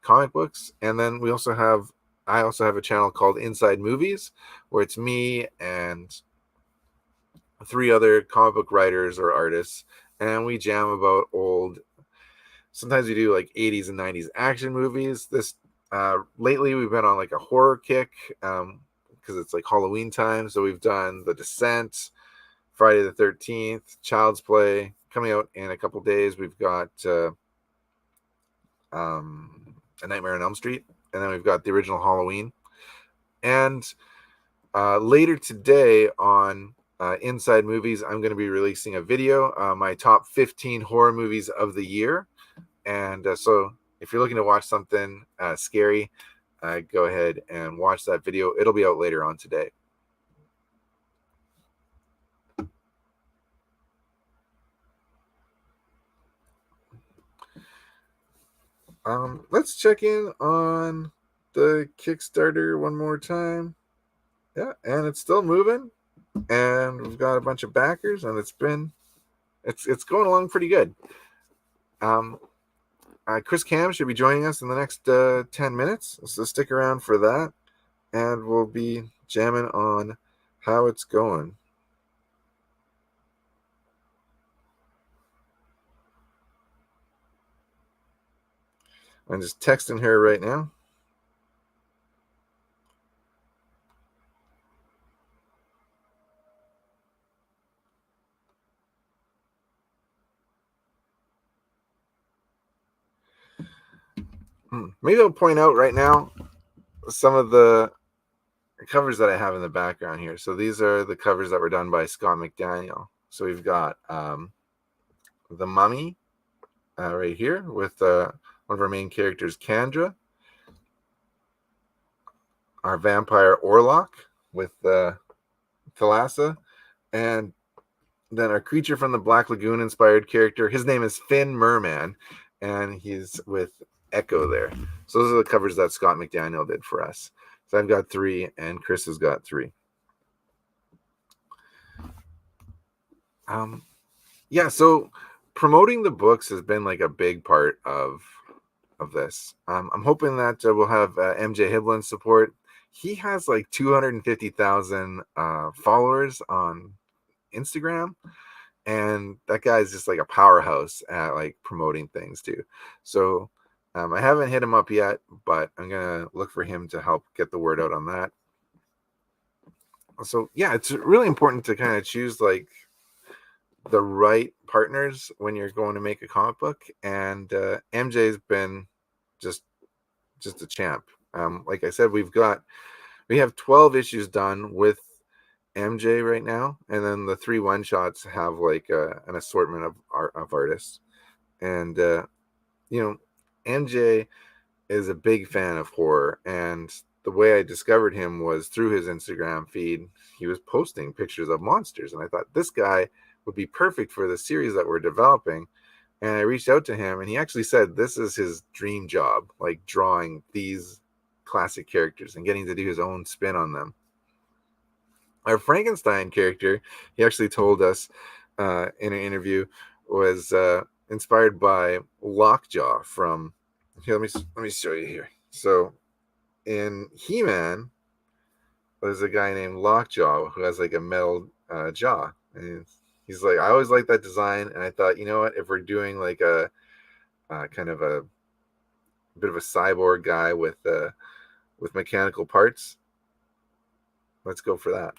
comic books. And then I also have a channel called Inside Movies, where it's me and 3 other comic book writers or artists, and we jam about sometimes we do like 80s and 90s action movies. Lately we've been on like a horror kick because it's like Halloween time. So we've done The Descent, Friday the 13th, Child's Play coming out in a couple days. We've got A Nightmare on Elm Street, and then we've got the original Halloween. And later today on Inside Movies, I'm going to be releasing a video, my top 15 horror movies of the year. And so if you're looking to watch something scary, go ahead and watch that video. It'll be out later on today. Let's check in on the Kickstarter one more time. Yeah, and it's still moving, and we've got a bunch of backers, and it's going along pretty good. Chris Cam should be joining us in the next 10 minutes, so stick around for that, and we'll be jamming on how it's going. I'm just texting her right now. Maybe I'll point out right now some of the covers that I have in the background here. So these are the covers that were done by Scott McDaniel. So we've got The Mummy, right here with one of our main characters, Kandra, our vampire Orlok with Thalassa, and then our creature from the Black Lagoon inspired character. His name is Finn Merman, and he's with Echo there. So those are the covers that Scott McDaniel did for us. So I've got 3, and Chris has got 3. Yeah, so promoting the books has been like a big part of this. I'm hoping that we'll have MJ Hiblin's support. He has like 250,000 followers on Instagram, and that guy's just like a powerhouse at like promoting things too. So I haven't hit him up yet, but I'm gonna look for him to help get the word out on that. So yeah, it's really important to kind of choose like the right partners when you're going to make a comic book, and MJ's been just a champ. Like I said, we have 12 issues done with MJ right now, and then the 3 one shots have like an assortment of artists, and you know, MJ is a big fan of horror, and the way I discovered him was through his Instagram feed. He was posting pictures of monsters, and I thought this guy would be perfect for the series that we're developing. And I reached out to him, and he actually said this is his dream job, like drawing these classic characters and getting to do his own spin on them. Our Frankenstein character, he actually told us in an interview, was inspired by Lockjaw from. Here, let me show you here. So in He-Man, there's a guy named Lockjaw who has like a metal jaw, and he's like, I always liked that design, and I thought, you know what, if we're doing like a kind of a bit of a cyborg guy with mechanical parts, let's go for that.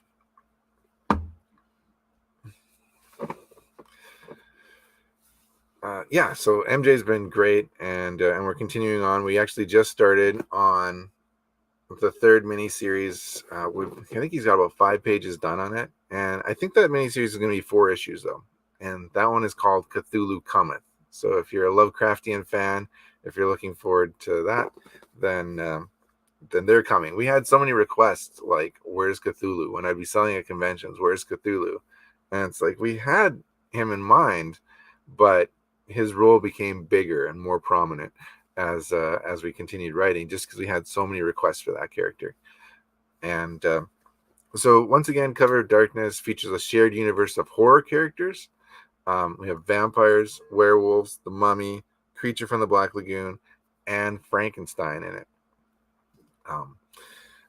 Yeah, so MJ's been great, and we're continuing on. We actually just started on the 3rd miniseries. I think he's got about 5 pages done on it, and I think that miniseries is going to be 4 issues though, and that one is called Cthulhu Cometh. So if you're a Lovecraftian fan, if you're looking forward to that, then they're coming. We had so many requests like, "Where's Cthulhu?" When I'd be selling at conventions, "Where's Cthulhu?" And it's like we had him in mind, but his role became bigger and more prominent as we continued writing, just because we had so many requests for that character. And so once again, Cover of Darkness features a shared universe of horror characters. We have vampires, werewolves, the mummy, creature from the Black Lagoon, and Frankenstein in it.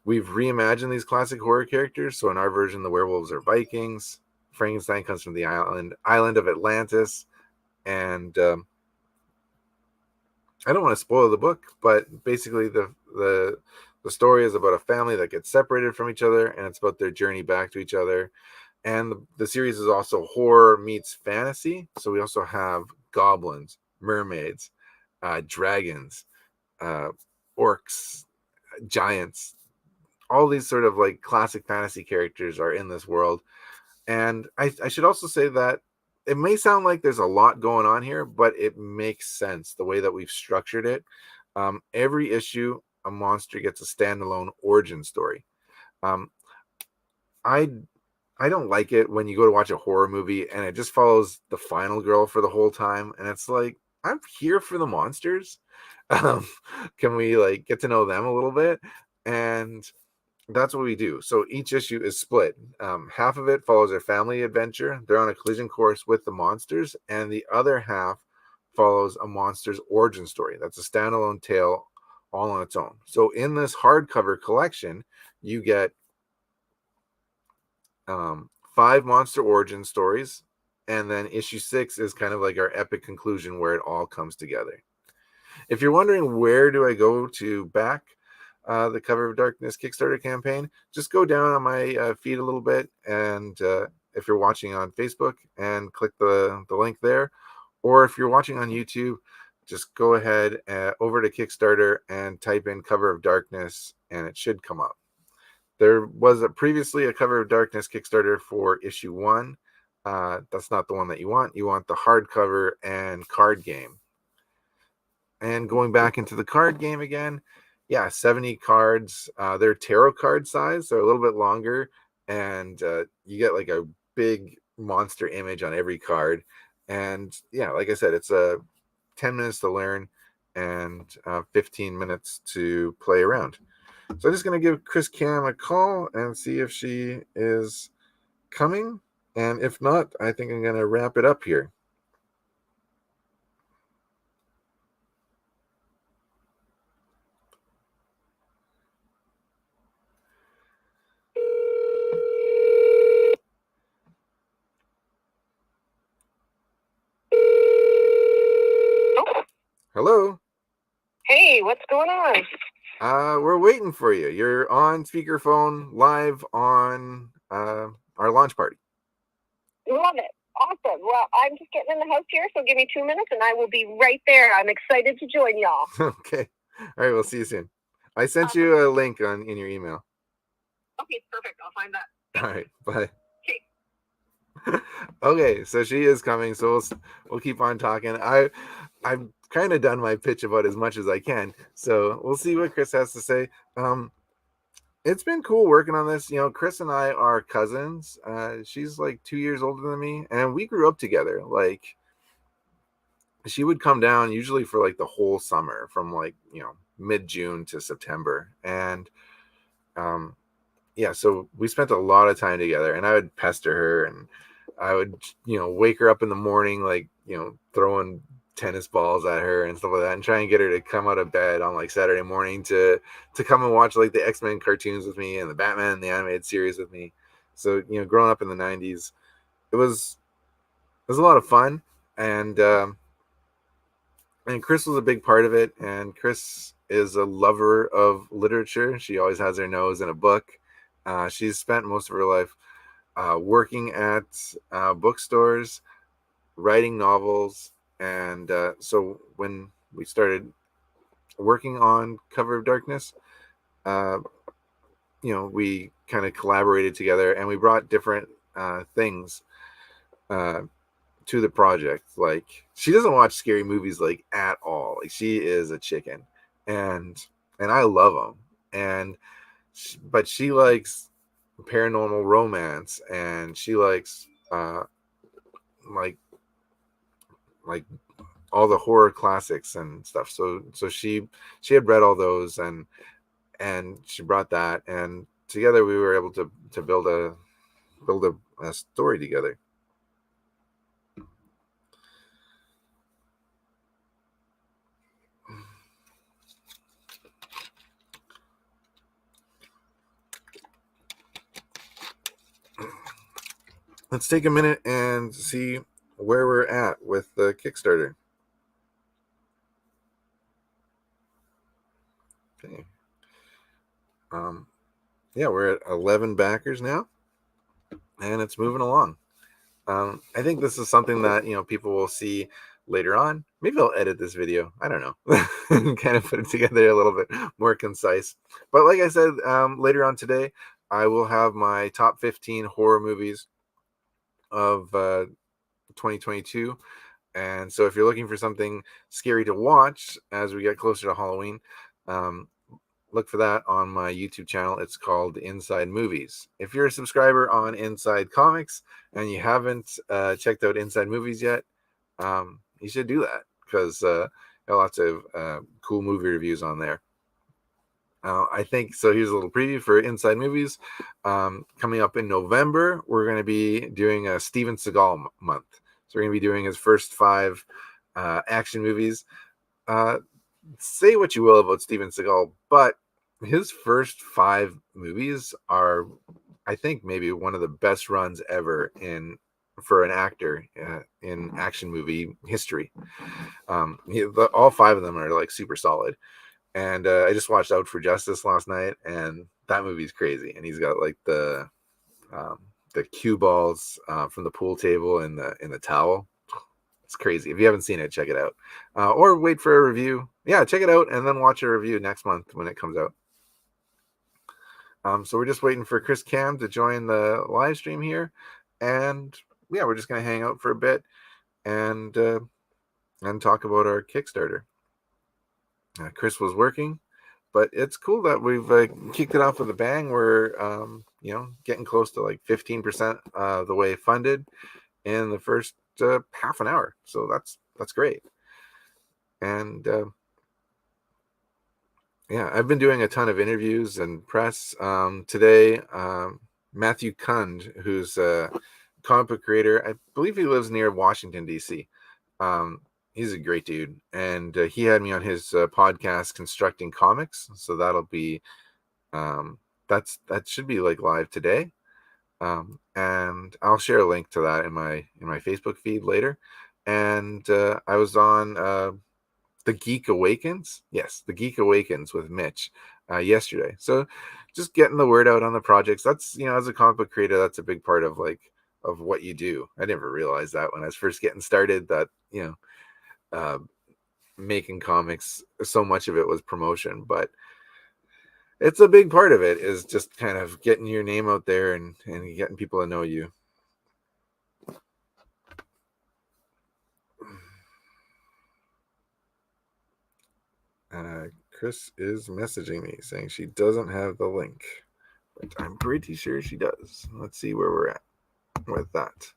We've reimagined these classic horror characters. So in our version, the werewolves are Vikings. Frankenstein comes from the island of Atlantis, and I don't want to spoil the book, but basically the story is about a family that gets separated from each other, and it's about their journey back to each other. And the series is also horror meets fantasy. So we also have goblins, mermaids, dragons, orcs, giants. All these sort of like classic fantasy characters are in this world. And I should also say that it may sound like there's a lot going on here, but it makes sense the way that we've structured it. Every issue, a monster gets a standalone origin story. I don't like it when you go to watch a horror movie and it just follows the final girl for the whole time, and it's like, I'm here for the monsters. Can we like get to know them a little bit? And that's what we do. So each issue is split. Half of it follows their family adventure. They're on a collision course with the monsters, and the other half follows a monster's origin story. That's a standalone tale all on its own. So in this hardcover collection, you get 5 monster origin stories, and then issue 6 is kind of like our epic conclusion where it all comes together. If you're wondering where do I go to back the Cover of Darkness Kickstarter campaign, just go down on my feed a little bit, and if you're watching on Facebook, and click the link there, or if you're watching on YouTube, just go ahead over to Kickstarter and type in Cover of Darkness, and it should come up. There was previously a Cover of Darkness Kickstarter for issue 1. That's not the one that you want. You want the hardcover and card game And going back into the card game again, yeah, 70 cards. They're tarot card size, so a little bit longer, and you get like a big monster image on every card. And yeah, like I said, it's 10 minutes to learn and 15 minutes to play around. So I'm just going to give Chris Cam a call and see if she is coming. And if not, I think I'm going to wrap it up here. Hello. Hey, what's going on? We're waiting for you. You're on speakerphone live on our launch party. Love it. Awesome. Well, I'm just getting in the house here, so give me 2 minutes and I will be right there. I'm excited to join y'all. Okay. All right, we'll see you soon. I sent you a link in your email. Okay, perfect. I'll find that. All right, bye. Okay. Okay, so she is coming, so we'll keep on talking. I've kind of done my pitch about as much as I can, so we'll see what Chris has to say. It's been cool working on this. You know, Chris and I are cousins. She's like 2 years older than me, and we grew up together. Like, she would come down usually for like the whole summer, from like, you know, mid-June to September, and um, yeah, so we spent a lot of time together, and I would pester her, and I would, you know, wake her up in the morning, like, you know, throwing tennis balls at her and stuff like that, and try and get her to come out of bed on like Saturday morning to come and watch like the X-Men cartoons with me and the Batman and the animated series with me. So, you know, growing up in the 90s, it was a lot of fun, and and Chris was a big part of it. And Chris is a lover of literature. She always has her nose in a book. She's spent most of her life working at bookstores, writing novels. And so when we started working on Cover of Darkness, uh, you know, we kind of collaborated together, and we brought different things uh, to the project. Like, she doesn't watch scary movies like at all. Like, she is a chicken, and I love them. And but she likes paranormal romance, and she likes like like all the horror classics and stuff. So she had read all those, and she brought that, and together we were able to build a story together. Let's take a minute and see where we're at with the Kickstarter. Okay. Yeah, we're at 11 backers now, and it's moving along. I think this is something that, you know, people will see later on. Maybe I'll edit this video. I don't know, and kind of put it together a little bit more concise. But like I said, later on today, I will have my top 15 horror movies of 2022. And so if you're looking for something scary to watch as we get closer to Halloween, um, look for that on my YouTube channel. It's called Inside Movies. If you're a subscriber on Inside Comics and you haven't checked out Inside Movies yet, you should do that, because there are lots of cool movie reviews on there. I think so. Here's a little preview for Inside Movies. Coming up in November, we're going to be doing a Steven Seagal month. So we're going to be doing his first 5 action movies. Say what you will about Steven Seagal, but his first 5 movies are, I think, maybe one of the best runs ever for an actor in action movie history. All 5 of them are like super solid. And I just watched Out for Justice last night, and that movie's crazy. And he's got like the cue balls from the pool table in the towel. It's crazy. If you haven't seen it, check it out. Or wait for a review. Yeah, check it out and then watch a review next month when it comes out. So we're just waiting for Chris Cam to join the live stream here. And yeah, we're just going to hang out for a bit and talk about our Kickstarter. Chris was working, but it's cool that we've kicked it off with a bang. We're getting close to like 15% the way funded in the first half an hour, so that's great. And yeah, I've been doing a ton of interviews and press. Today, Matthew Kund, who's a comic book creator, I believe he lives near Washington, D.C. He's a great dude. And he had me on his podcast, Constructing Comics. So that'll be, that should be like live today. And I'll share a link to that in my Facebook feed later. And I was on The Geek Awakens. Yes, The Geek Awakens with Mitch yesterday. So just getting the word out on the projects. That's, as a comic book creator, that's a big part of of what you do. I never realized that when I was first getting started, that, uh, making comics, so much of it was promotion, but it's a big part of it is just kind of getting your name out there and getting people to know you. Chris is messaging me saying she doesn't have the link, but I'm pretty sure she does. Let's see where we're at with that.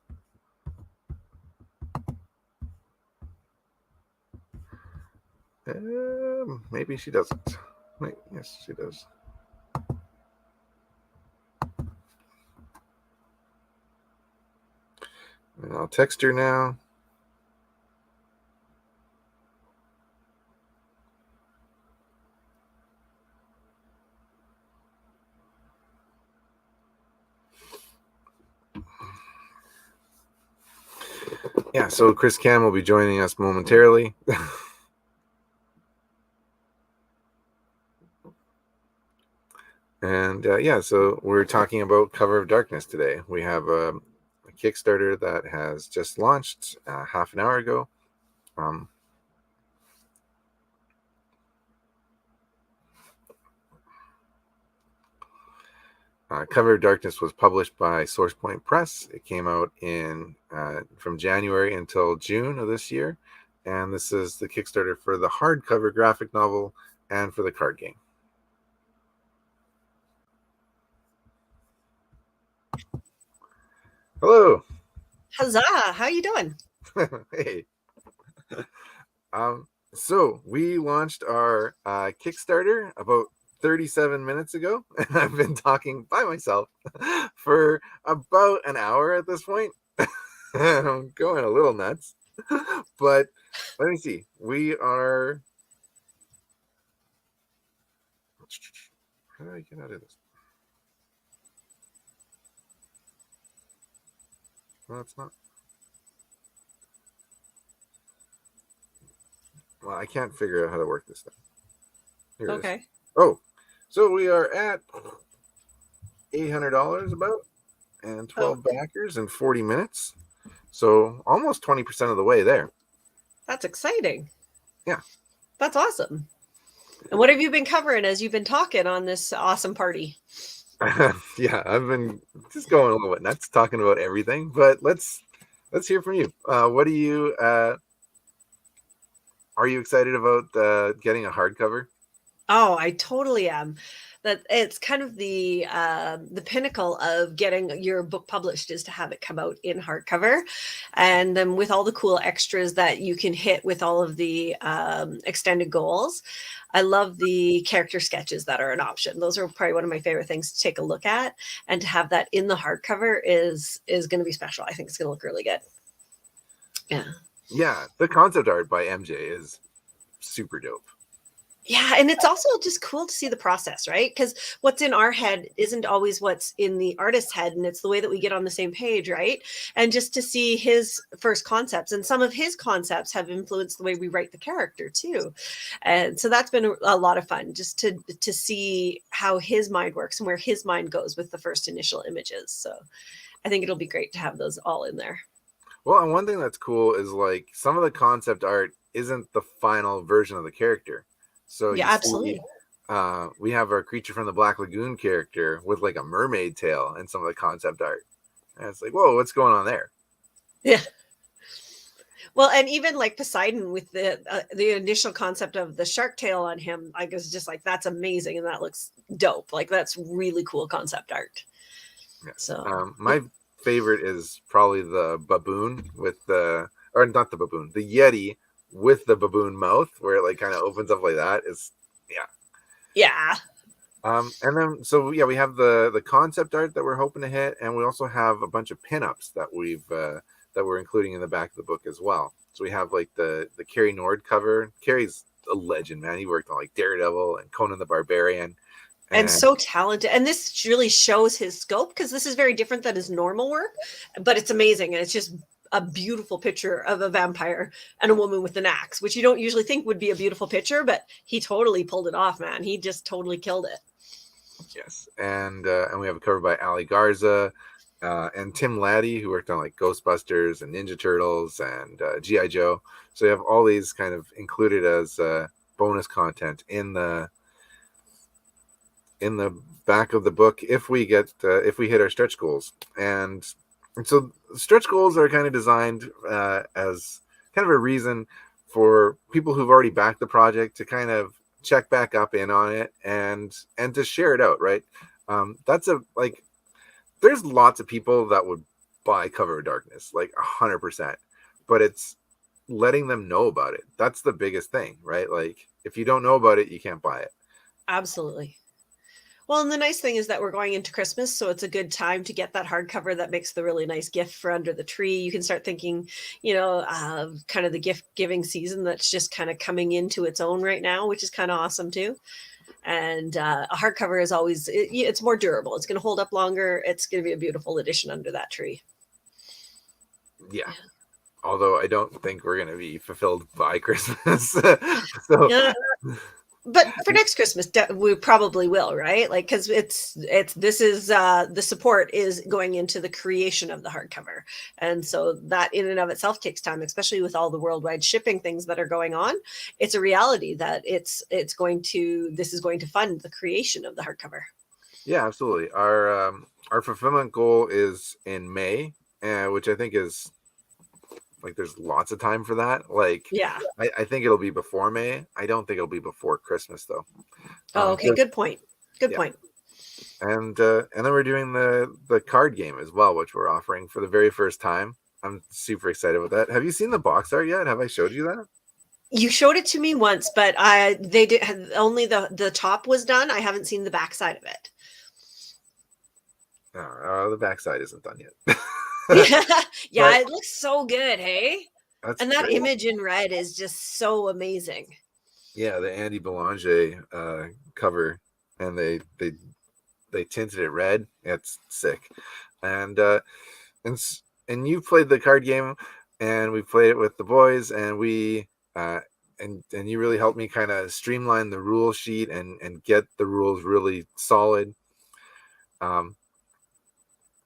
Maybe she doesn't. Wait, yes, she does. And I'll text her now. Yeah, so Chris Cam will be joining us momentarily. And yeah, so we're talking about Cover of Darkness today. We have a Kickstarter that has just launched half an hour ago. Cover of Darkness was published by SourcePoint Press. It came out in from January until June of this year. And this is the Kickstarter for the hardcover graphic novel and for the card game. Hello. Huzzah! How you doing? Hey. So we launched our Kickstarter about 37 minutes ago, and I've been talking by myself for about an hour at this point. I'm going a little nuts, but let me see. We are. How do I get out of this? Well, it's not. Well, I can't figure out how to work this thing. Here it is. Oh, so we are at $800 about, and 12 backers in 40 minutes. So almost 20% of the way there. That's exciting. Yeah. That's awesome. And what have you been covering as you've been talking on this awesome party? Yeah, I've been just going a little bit nuts talking about everything, but let's hear from you. What do you are you excited about getting a hardcover? Oh, I totally am. That it's kind of the pinnacle of getting your book published is to have it come out in hardcover, and then with all the cool extras that you can hit with all of the extended goals. I love the character sketches that are an option. Those are probably one of my favorite things to take a look at, and to have that in the hardcover is going to be special. I think it's going to look really good. Yeah, the concept art by MJ is super dope. Yeah, and it's also just cool to see the process, right? Because what's in our head isn't always what's in the artist's head, and it's the way that we get on the same page, right? And just to see his first concepts, and some of his concepts have influenced the way we write the character too. And so that's been a lot of fun, just to see how his mind works and where his mind goes with the first initial images. So I think it'll be great to have those all in there. Well, and one thing that's cool is like some of the concept art isn't the final version of the character. So yeah, absolutely. We have our Creature from the Black Lagoon character with like a mermaid tail and some of the concept art. And it's like, whoa, what's going on there? Yeah. Well, and even like Poseidon with the initial concept of the shark tail on him, I was just like, that's amazing, and that looks dope. Like that's really cool concept art. Yes. So My favorite is probably the baboon with the, or not the baboon, the Yeti with the baboon mouth, where it like kind of opens up like that. Is yeah. yeah, And then so yeah, we have the concept art that we're hoping to hit, and we also have a bunch of pinups that that we're including in the back of the book as well. So we have like the Carrie Nord cover. Carrie's a legend, man. He worked on like Daredevil and Conan the Barbarian, and and so talented. And this really shows his scope because this is very different than his normal work, but it's amazing, and it's just a beautiful picture of a vampire and a woman with an axe, which you don't usually think would be a beautiful picture, but he totally pulled it off, man. He just totally killed it. yes, and we have a cover by Ali Garza. And Tim Laddie, who worked on like Ghostbusters and Ninja Turtles and GI Joe. So you have all these kind of included as bonus content in the back of the book if we hit our stretch goals. And so stretch goals are kind of designed as kind of a reason for people who've already backed the project to kind of check back up in on it and to share it out, right? That's a like there's lots of people that would buy Cover of Darkness, like 100%, but it's letting them know about it. That's the biggest thing, right? Like if you don't know about it, you can't buy it. Absolutely. Well, and the nice thing is that we're going into Christmas, so it's a good time to get that hardcover that makes the really nice gift for under the tree. You can start thinking, kind of the gift giving season that's just kind of coming into its own right now, which is kind of awesome too. And a hardcover is always, it's more durable. It's going to hold up longer. It's going to be a beautiful addition under that tree. Yeah. Although I don't think we're going to be fulfilled by Christmas. So Yeah. But for next Christmas, we probably will, right? Like, because this is the support is going into the creation of the hardcover, and so that in and of itself takes time, especially with all the worldwide shipping things that are going on. It's a reality that this is going to fund the creation of the hardcover. yeah, absolutely. Our fulfillment goal is in May, which I think is like there's lots of time for that. Like Yeah. I think it'll be before May. I don't think it'll be before Christmas though. Oh, okay. Good point. Good point. And then we're doing the card game as well, which we're offering for the very first time. I'm super excited with that. Have you seen the box art yet? Have I showed you that? You showed it to me once, but they did only the top was done. I haven't seen the backside of it. The backside isn't done yet. Yeah, it looks so good, hey? And that great. image in red is just so amazing. Yeah, the Andy Belanger cover, and they tinted it red. It's sick. And you played the card game, and we played it with the boys, and we and you really helped me kind of streamline the rule sheet and get the rules really solid.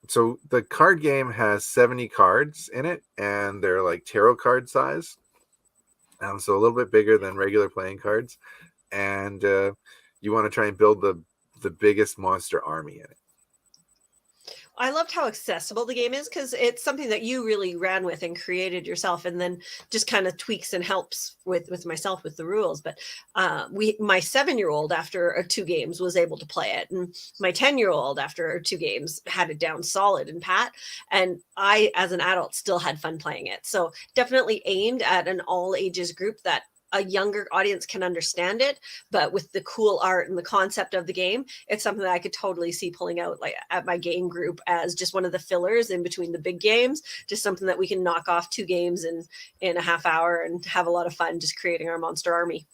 So the card game has 70 cards in it, and they're like tarot card size. So a little bit bigger than regular playing cards. And you want to try and build the biggest monster army in it. I loved how accessible the game is because it's something that you really ran with and created yourself, and then just kind of tweaks and helps with myself with the rules. But my 7-year-old after 2 games was able to play it, and my 10-year-old after 2 games had it down solid and pat. And I, as an adult, still had fun playing it. So definitely aimed at an all ages group that a younger audience can understand it, but with the cool art and the concept of the game, it's something that I could totally see pulling out like at my game group as just one of the fillers in between the big games, just something that we can knock off 2 games in a half hour and have a lot of fun just creating our monster army.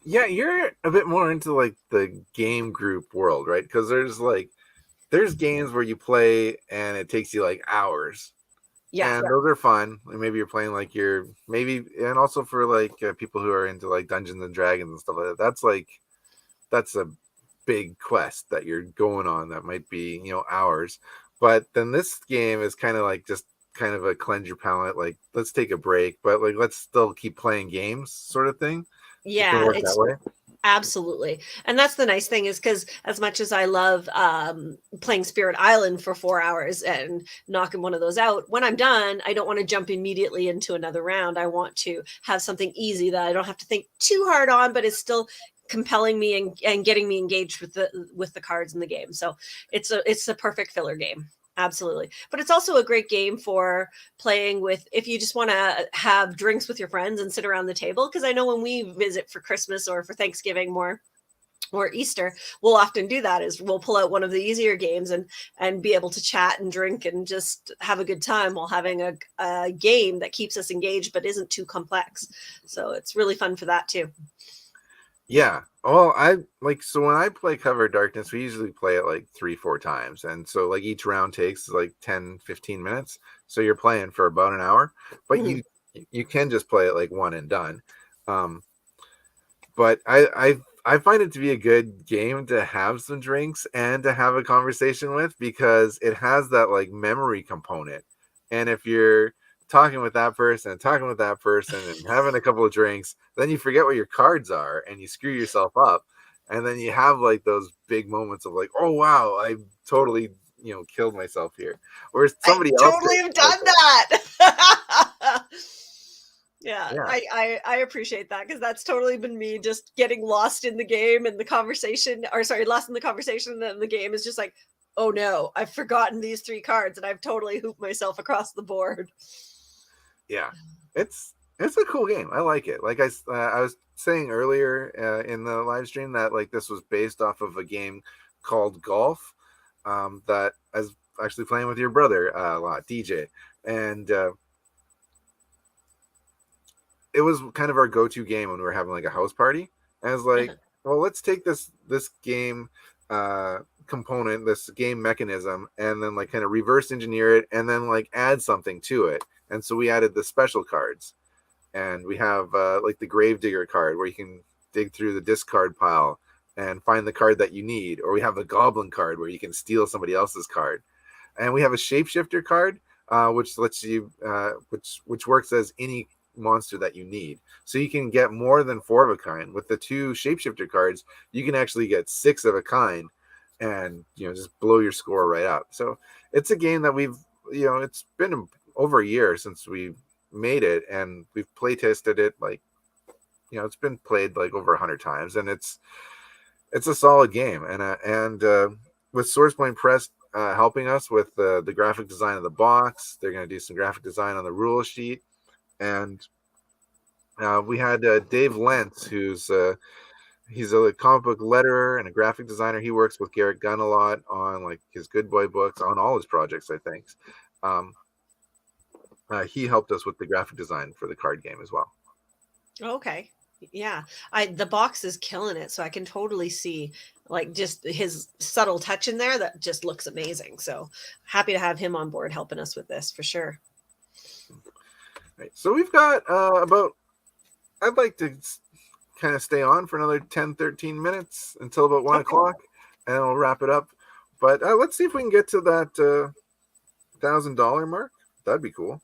Yeah, you're a bit more into like the game group world, right? Because there's games where you play and it takes you like hours. Yeah. And those are fun. Maybe you're playing like and also for like people who are into like Dungeons and Dragons and stuff like that. That's a big quest that you're going on that might be, hours. But then this game is kind of like just kind of a cleanse your palate. Like let's take a break, but like let's still keep playing games, sort of thing. Yeah, it can work that way. Absolutely. And that's the nice thing is because as much as I love playing Spirit Island for 4 hours and knocking one of those out, when I'm done, I don't want to jump immediately into another round. I want to have something easy that I don't have to think too hard on, but is still compelling me and getting me engaged with the cards in the game. So it's a perfect filler game. Absolutely. But it's also a great game for playing with if you just want to have drinks with your friends and sit around the table. Because I know when we visit for Christmas or for Thanksgiving more or Easter, we'll often do that is we'll pull out one of the easier games and be able to chat and drink and just have a good time while having a game that keeps us engaged but isn't too complex. So it's really fun for that too. Yeah. Well, I like so when I play Cover of Darkness, we usually play it like 3-4 times. And so like each round takes like 10-15 minutes. So you're playing for about an hour, but Mhm. you can just play it like one and done. Um, but I find it to be a good game to have some drinks and to have a conversation with because it has that like memory component. And if you're talking with that person and talking with that person and having a couple of drinks, then you forget what your cards are and you screw yourself up. And then you have like those big moments of like, oh wow, I totally killed myself here. Whereas I somebody else totally have has done that. that. Yeah, Yeah. I appreciate that because that's totally been me just getting lost in the game and the conversation, or sorry, lost in the conversation, and then the game is just like, oh no, I've forgotten these three cards and I've totally hooped myself across the board. Yeah, it's a cool game. I like it. Like I was saying earlier in the live stream that like this was based off of a game called Golf that I was actually playing with your brother a lot, DJ, and it was kind of our go-to game when we were having like a house party. And I was like, well, let's take this game component, this game mechanism, and then like kind of reverse engineer it, and then like add something to it. And so we added the special cards, and we have like the Gravedigger card where you can dig through the discard pile and find the card that you need, or we have a Goblin card where you can steal somebody else's card, and we have a Shapeshifter card which lets you which works as any monster that you need. So you can get more than 4 of a kind. With the 2 Shapeshifter cards, you can actually get 6 of a kind, and just blow your score right up. So it's a game that we've it's been over a year since we made it, and we've play tested it like it's been played like over 100 times, and it's a solid game. And with SourcePoint Press helping us with the graphic design of the box, they're going to do some graphic design on the rule sheet. And we had Dave Lentz, who's he's a comic book letterer and a graphic designer. He works with Garrett Gunn a lot on like his Good Boy books, on all his projects, I think. Um, he helped us with the graphic design for the card game as well. Okay. Yeah. The box is killing it, so I can totally see like just his subtle touch in there that just looks amazing. So happy to have him on board helping us with this for sure. Right. So we've got about, I'd like to kind of stay on for another 10-13 minutes until about 1 o'clock, and we'll wrap it up. But let's see if we can get to that $1,000 mark. That'd be cool.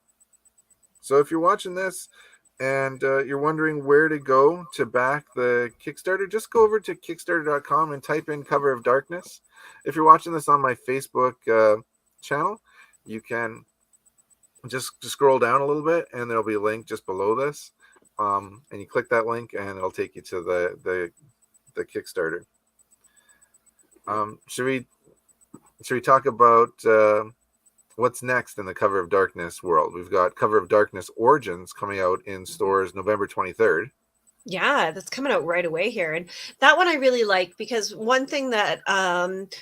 So if you're watching this and you're wondering where to go to back the Kickstarter, just go over to Kickstarter.com and type in Cover of Darkness. If you're watching this on my Facebook channel, you can just scroll down a little bit, and there'll be a link just below this. And you click that link, and it'll take you to the Kickstarter. Should we talk about what's next in the Cover of Darkness world? We've got Cover of Darkness Origins coming out in stores November 23rd. Yeah, that's coming out right away here. And that one I really like because one thing that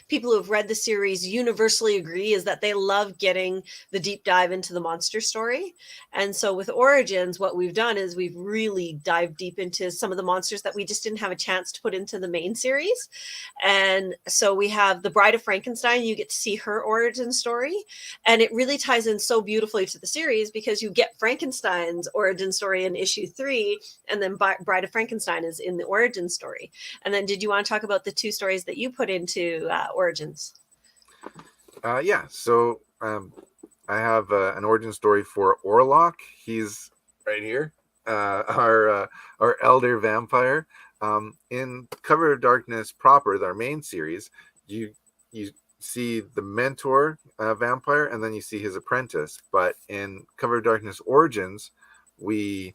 people who have read the series universally agree is that they love getting the deep dive into the monster story. And so with Origins, what we've done is we've really dived deep into some of the monsters that we just didn't have a chance to put into the main series. And so we have the Bride of Frankenstein. You get to see her origin story. And it really ties in so beautifully to the series because you get Frankenstein's origin story in issue 3, and then Bride of Frankenstein is in the origin story. And then did you want to talk about the 2 stories that you put into Origins? Yeah, so I have an origin story for Orlok. He's right here, our elder vampire. In Cover of Darkness proper, our main series, you see the mentor vampire, and then you see his apprentice. But in Cover of Darkness Origins, we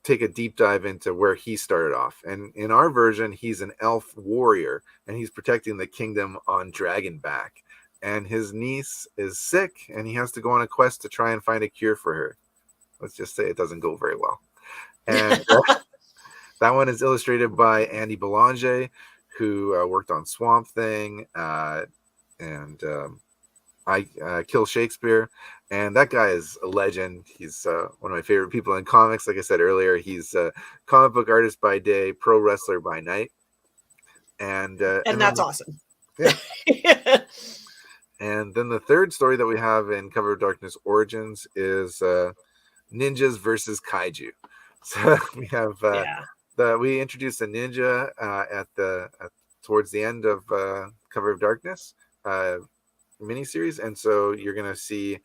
take a deep dive into where he started off. And in our version, he's an elf warrior, and he's protecting the kingdom on Dragonback. And his niece is sick, and he has to go on a quest to try and find a cure for her. Let's just say it doesn't go very well. And that one is illustrated by Andy Belanger, who worked on Swamp Thing and I Kill Shakespeare. And that guy is a legend. He's one of my favorite people in comics. Like I said earlier, he's a comic book artist by day, pro wrestler by night. And that's awesome. Yeah. And then the third story that we have in Cover of Darkness Origins is ninjas versus kaiju. So we have we introduced a ninja towards the end of Cover of Darkness miniseries, and so you're gonna see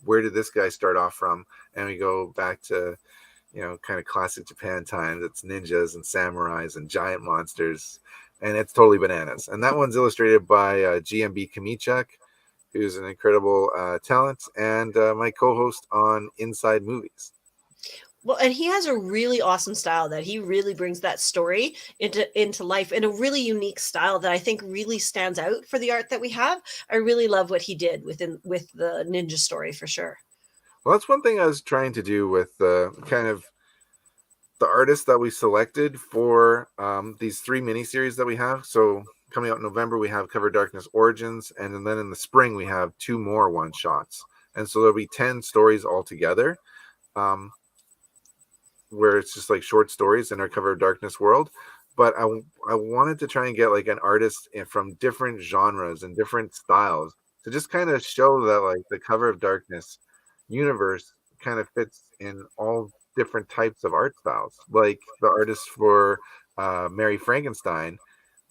where did this guy start off from, and we go back to kind of classic Japan times. It's ninjas and samurais and giant monsters, and it's totally bananas. And that one's illustrated by GMB Kamichak, who's an incredible talent and my co-host on Inside Movies. Well, and he has a really awesome style that he really brings that story into life in a really unique style that I think really stands out for the art that we have. I really love what he did with the ninja story for sure. Well, that's one thing I was trying to do with kind of the artists that we selected for these 3 miniseries that we have. So coming out in November, we have Cover Darkness Origins, and then in the spring, we have 2 more one-shots. And so there'll be 10 stories altogether. Where it's just like short stories in our Cover of Darkness world. But I wanted to try and get like an artist from different genres and different styles to just kind of show that like the Cover of Darkness universe kind of fits in all different types of art styles. Like the artist for Mary Frankenstein,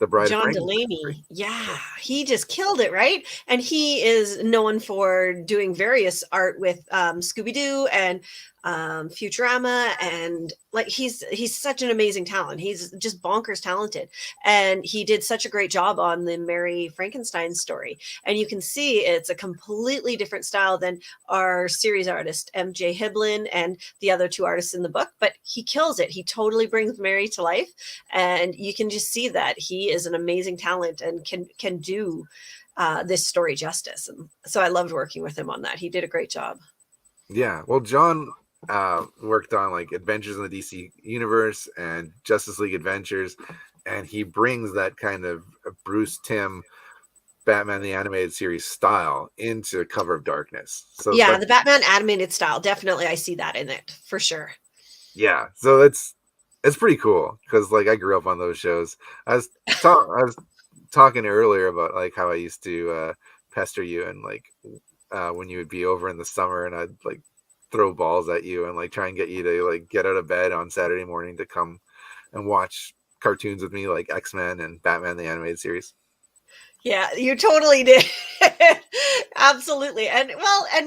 the Bride John of Frankenstein. Delaney. Yeah, he just killed it, right? And he is known for doing various art with Scooby-Doo and Futurama, and like he's such an amazing talent. He's just bonkers talented, and he did such a great job on the Mary Frankenstein story. And you can see it's a completely different style than our series artist MJ Hiblin and the other 2 artists in the book, but he kills it. He totally brings Mary to life, and you can just see that he is an amazing talent and can do this story justice. And so I loved working with him on that. He did a great job. Yeah, well, John worked on like Adventures in the DC Universe and Justice League Adventures, and he brings that kind of Bruce Timm Batman the Animated Series style into Cover of Darkness. So yeah, the Batman animated style, definitely I see that in it for sure. Yeah, so it's pretty cool because like I grew up on those shows. I was talking earlier about like how I used to pester you and like when you would be over in the summer and I'd like throw balls at you and like try and get you to like get out of bed on Saturday morning to come and watch cartoons with me like X-Men and Batman the Animated Series. Yeah, you totally did. Absolutely. And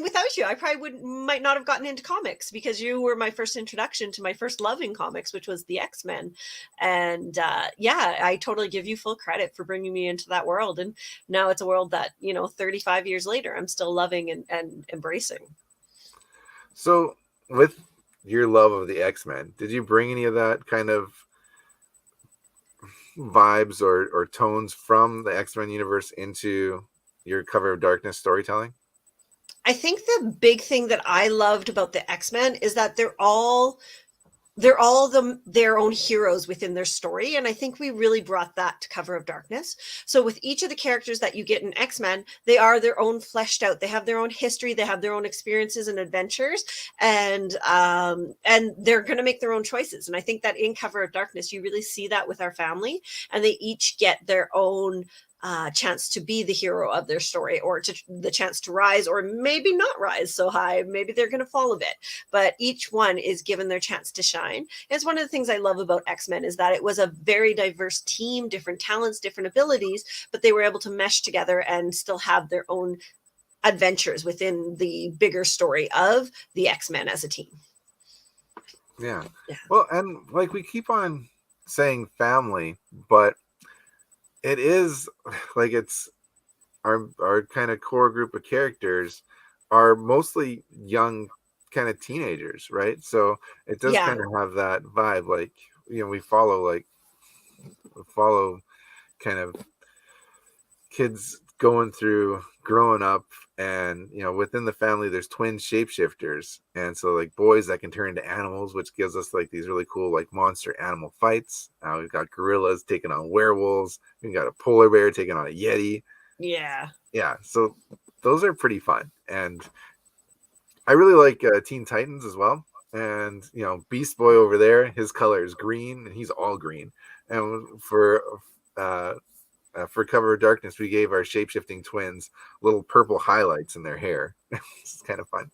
without you, I probably might not have gotten into comics, because you were my first introduction to my first love in comics, which was the X-Men. And I totally give you full credit for bringing me into that world. And now it's a world that, 35 years later, I'm still loving and embracing. So with your love of the X-Men, did you bring any of that kind of vibes or tones from the X-Men universe into your Cover of Darkness storytelling? I think the big thing that I loved about the X-Men is that they're all their own heroes within their story, and I think we really brought that to Cover of Darkness. So with each of the characters that you get in X-Men, they are their own fleshed out. They have their own history, they have their own experiences and adventures, and they're going to make their own choices. And I think that in Cover of Darkness, you really see that with our family, and they each get their own chance to be the hero of their story, or the chance to rise, or maybe not rise so high. Maybe they're going to fall a bit, but each one is given their chance to shine. It's one of the things I love about X-Men, is that it was a very diverse team, different talents, different abilities, but they were able to mesh together and still have their own adventures within the bigger story of the X-Men as a team. Yeah. Well, and like we keep on saying family, but it is like it's our kind of core group of characters are mostly young kind of teenagers, right? So it does Yeah. kind of have that vibe. Like, we follow kind of kids going through growing up, and within the family there's twin shapeshifters, and so like boys that can turn into animals, which gives us like these really cool like monster animal fights. We've got gorillas taking on werewolves, we've got a polar bear taking on a yeti. Yeah. Yeah, so those are pretty fun, and I really like Teen Titans as well. And Beast Boy over there, his color is green and he's all green. And uh, for Cover of Darkness, we gave our shapeshifting twins little purple highlights in their hair. It's kind of fun.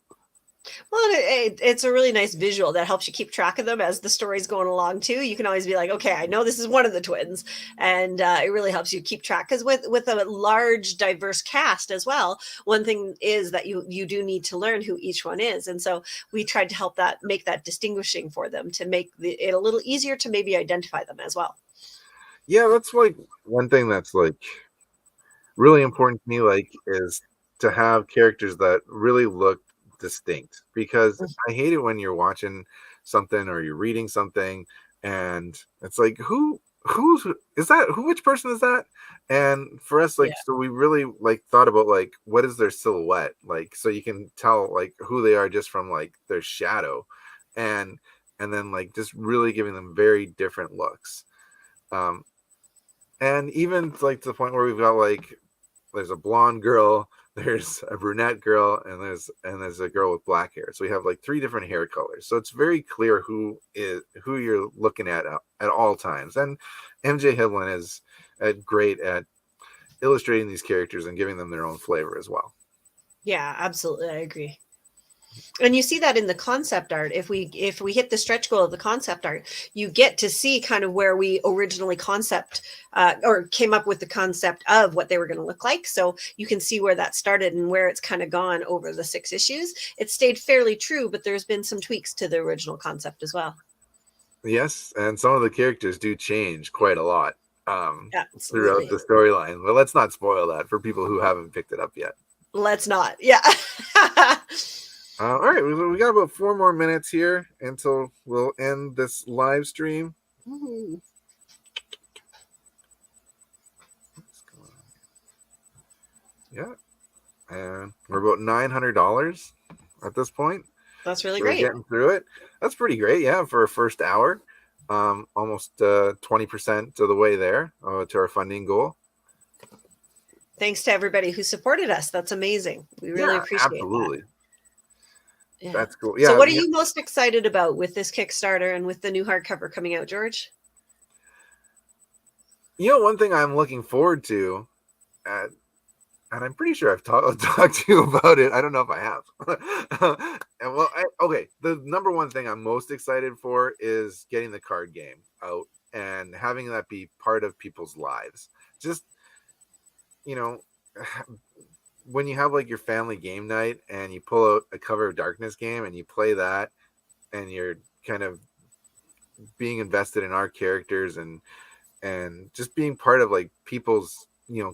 Well, it's a really nice visual that helps you keep track of them as the story's going along too. You can always be like, okay, I know this is one of the twins, and it really helps you keep track. Because with a large, diverse cast as well, one thing is that you do need to learn who each one is, and so we tried to help that make that distinguishing for them to make it a little easier to maybe identify them as well. Yeah, that's like one thing that's like really important to me, like, is to have characters that really look distinct, because I hate it when you're watching something or you're reading something and it's like, who's is that, which person is that? And for us, Yeah. like, so we really like thought about like what is their silhouette, like, so you can tell like who they are just from like their shadow, and then like just really giving them very different looks. um and even like to the point where we've got like there's a blonde girl, there's a brunette girl, and there's a girl with black hair. So we have like three different hair colors. So it's very clear who you're looking at all times. And MJ Hiblin is great at illustrating these characters and giving them their own flavor as well. Yeah, absolutely. I agree. And you see that in the concept art. If we hit the stretch goal of the concept art, you get to see kind of where we originally or came up with the concept of what they were going to look like. So you can see where that started and where it's kind of gone over the 6 issues. It stayed fairly true, but there's been some tweaks to the original concept as well. Yes, and some of the characters do change quite a lot throughout Absolutely. the storyline. But let's not spoil that for people who haven't picked it up yet. Let's not. Yeah. All right, we got about 4 more minutes here until we'll end this live stream. Ooh. Yeah, and we're about $900 at this point. That's really We're great. getting through it. That's pretty great, yeah, for a first hour. Almost 20% of the way there to our funding goal. Thanks to everybody who supported us. That's amazing. We really appreciate absolutely. that. Yeah. That's cool. Yeah. So what are you most excited about with this Kickstarter and with the new hardcover coming out, George? One thing I'm looking forward to, and I'm pretty sure I've talked to you about it. I don't know if I have. And well, okay. The number one thing I'm most excited for is getting the card game out and having that be part of people's lives. Just, when you have like your family game night and you pull out a Cover of Darkness game and you play that, and you're kind of being invested in our characters and just being part of like people's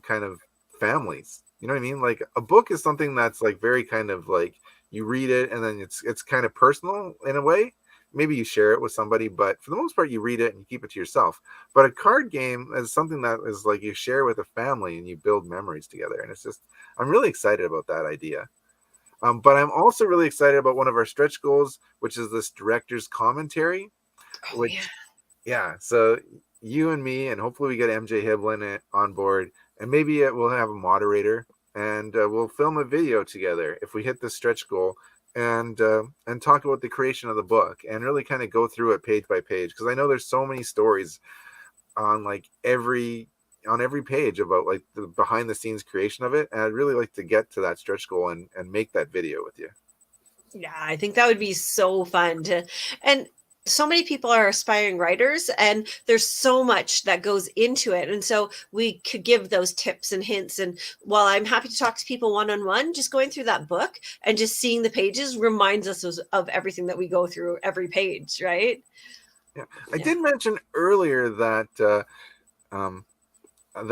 kind of families. You know what I mean? Like a book is something that's like very kind of like you read it and then it's kind of personal in a way. Maybe you share it with somebody, but for the most part you read it and you keep it to yourself. But a card game is something that is like you share with a family and you build memories together. And it's just, I'm really excited about that idea. But I'm also really excited about one of our stretch goals, which is this director's commentary. Oh, Which yeah, so you and me, and hopefully we get MJ Hiblin on board, and maybe we'll have a moderator, and we'll film a video together if we hit the stretch goal, and talk about the creation of the book and really kind of go through it page by page, because I know there's so many stories on like every page about like the behind the scenes creation of it, and I'd really like to get to that stretch goal and make that video with you. yeah, I think that would be so fun and so many people are aspiring writers and there's so much that goes into it. And so we could give those tips and hints. And while I'm happy to talk to people one-on-one, just going through that book and just seeing the pages reminds us of everything that we go through every page, right? Yeah, I did mention earlier that that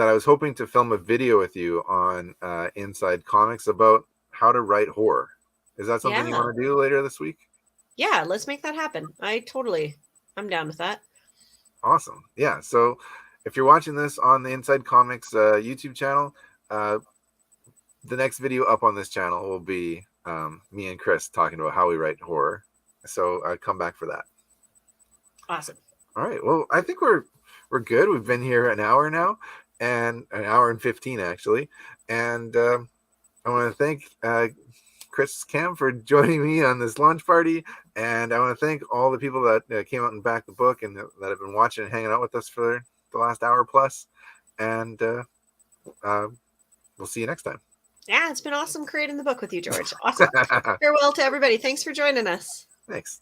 I was hoping to film a video with you on Inside Comics about how to write horror. Is that something you Yeah. want to do later this week? Yeah, let's make that happen. I'm down with that. Awesome. Yeah. So if you're watching this on the Inside Comics YouTube channel, uh, the next video up on this channel will be me and Chris talking about how we write horror. So come back for that. Awesome. All right. Well, I think we're good. We've been here an hour now, and an hour and 15 actually. And I want to thank Chris Cam for joining me on this launch party, and I want to thank all the people that came out and backed the book and that have been watching and hanging out with us for the last hour plus. And we'll see you next time. Yeah, it's been awesome creating the book with you, George. Awesome. Farewell to everybody. Thanks for joining us. Thanks.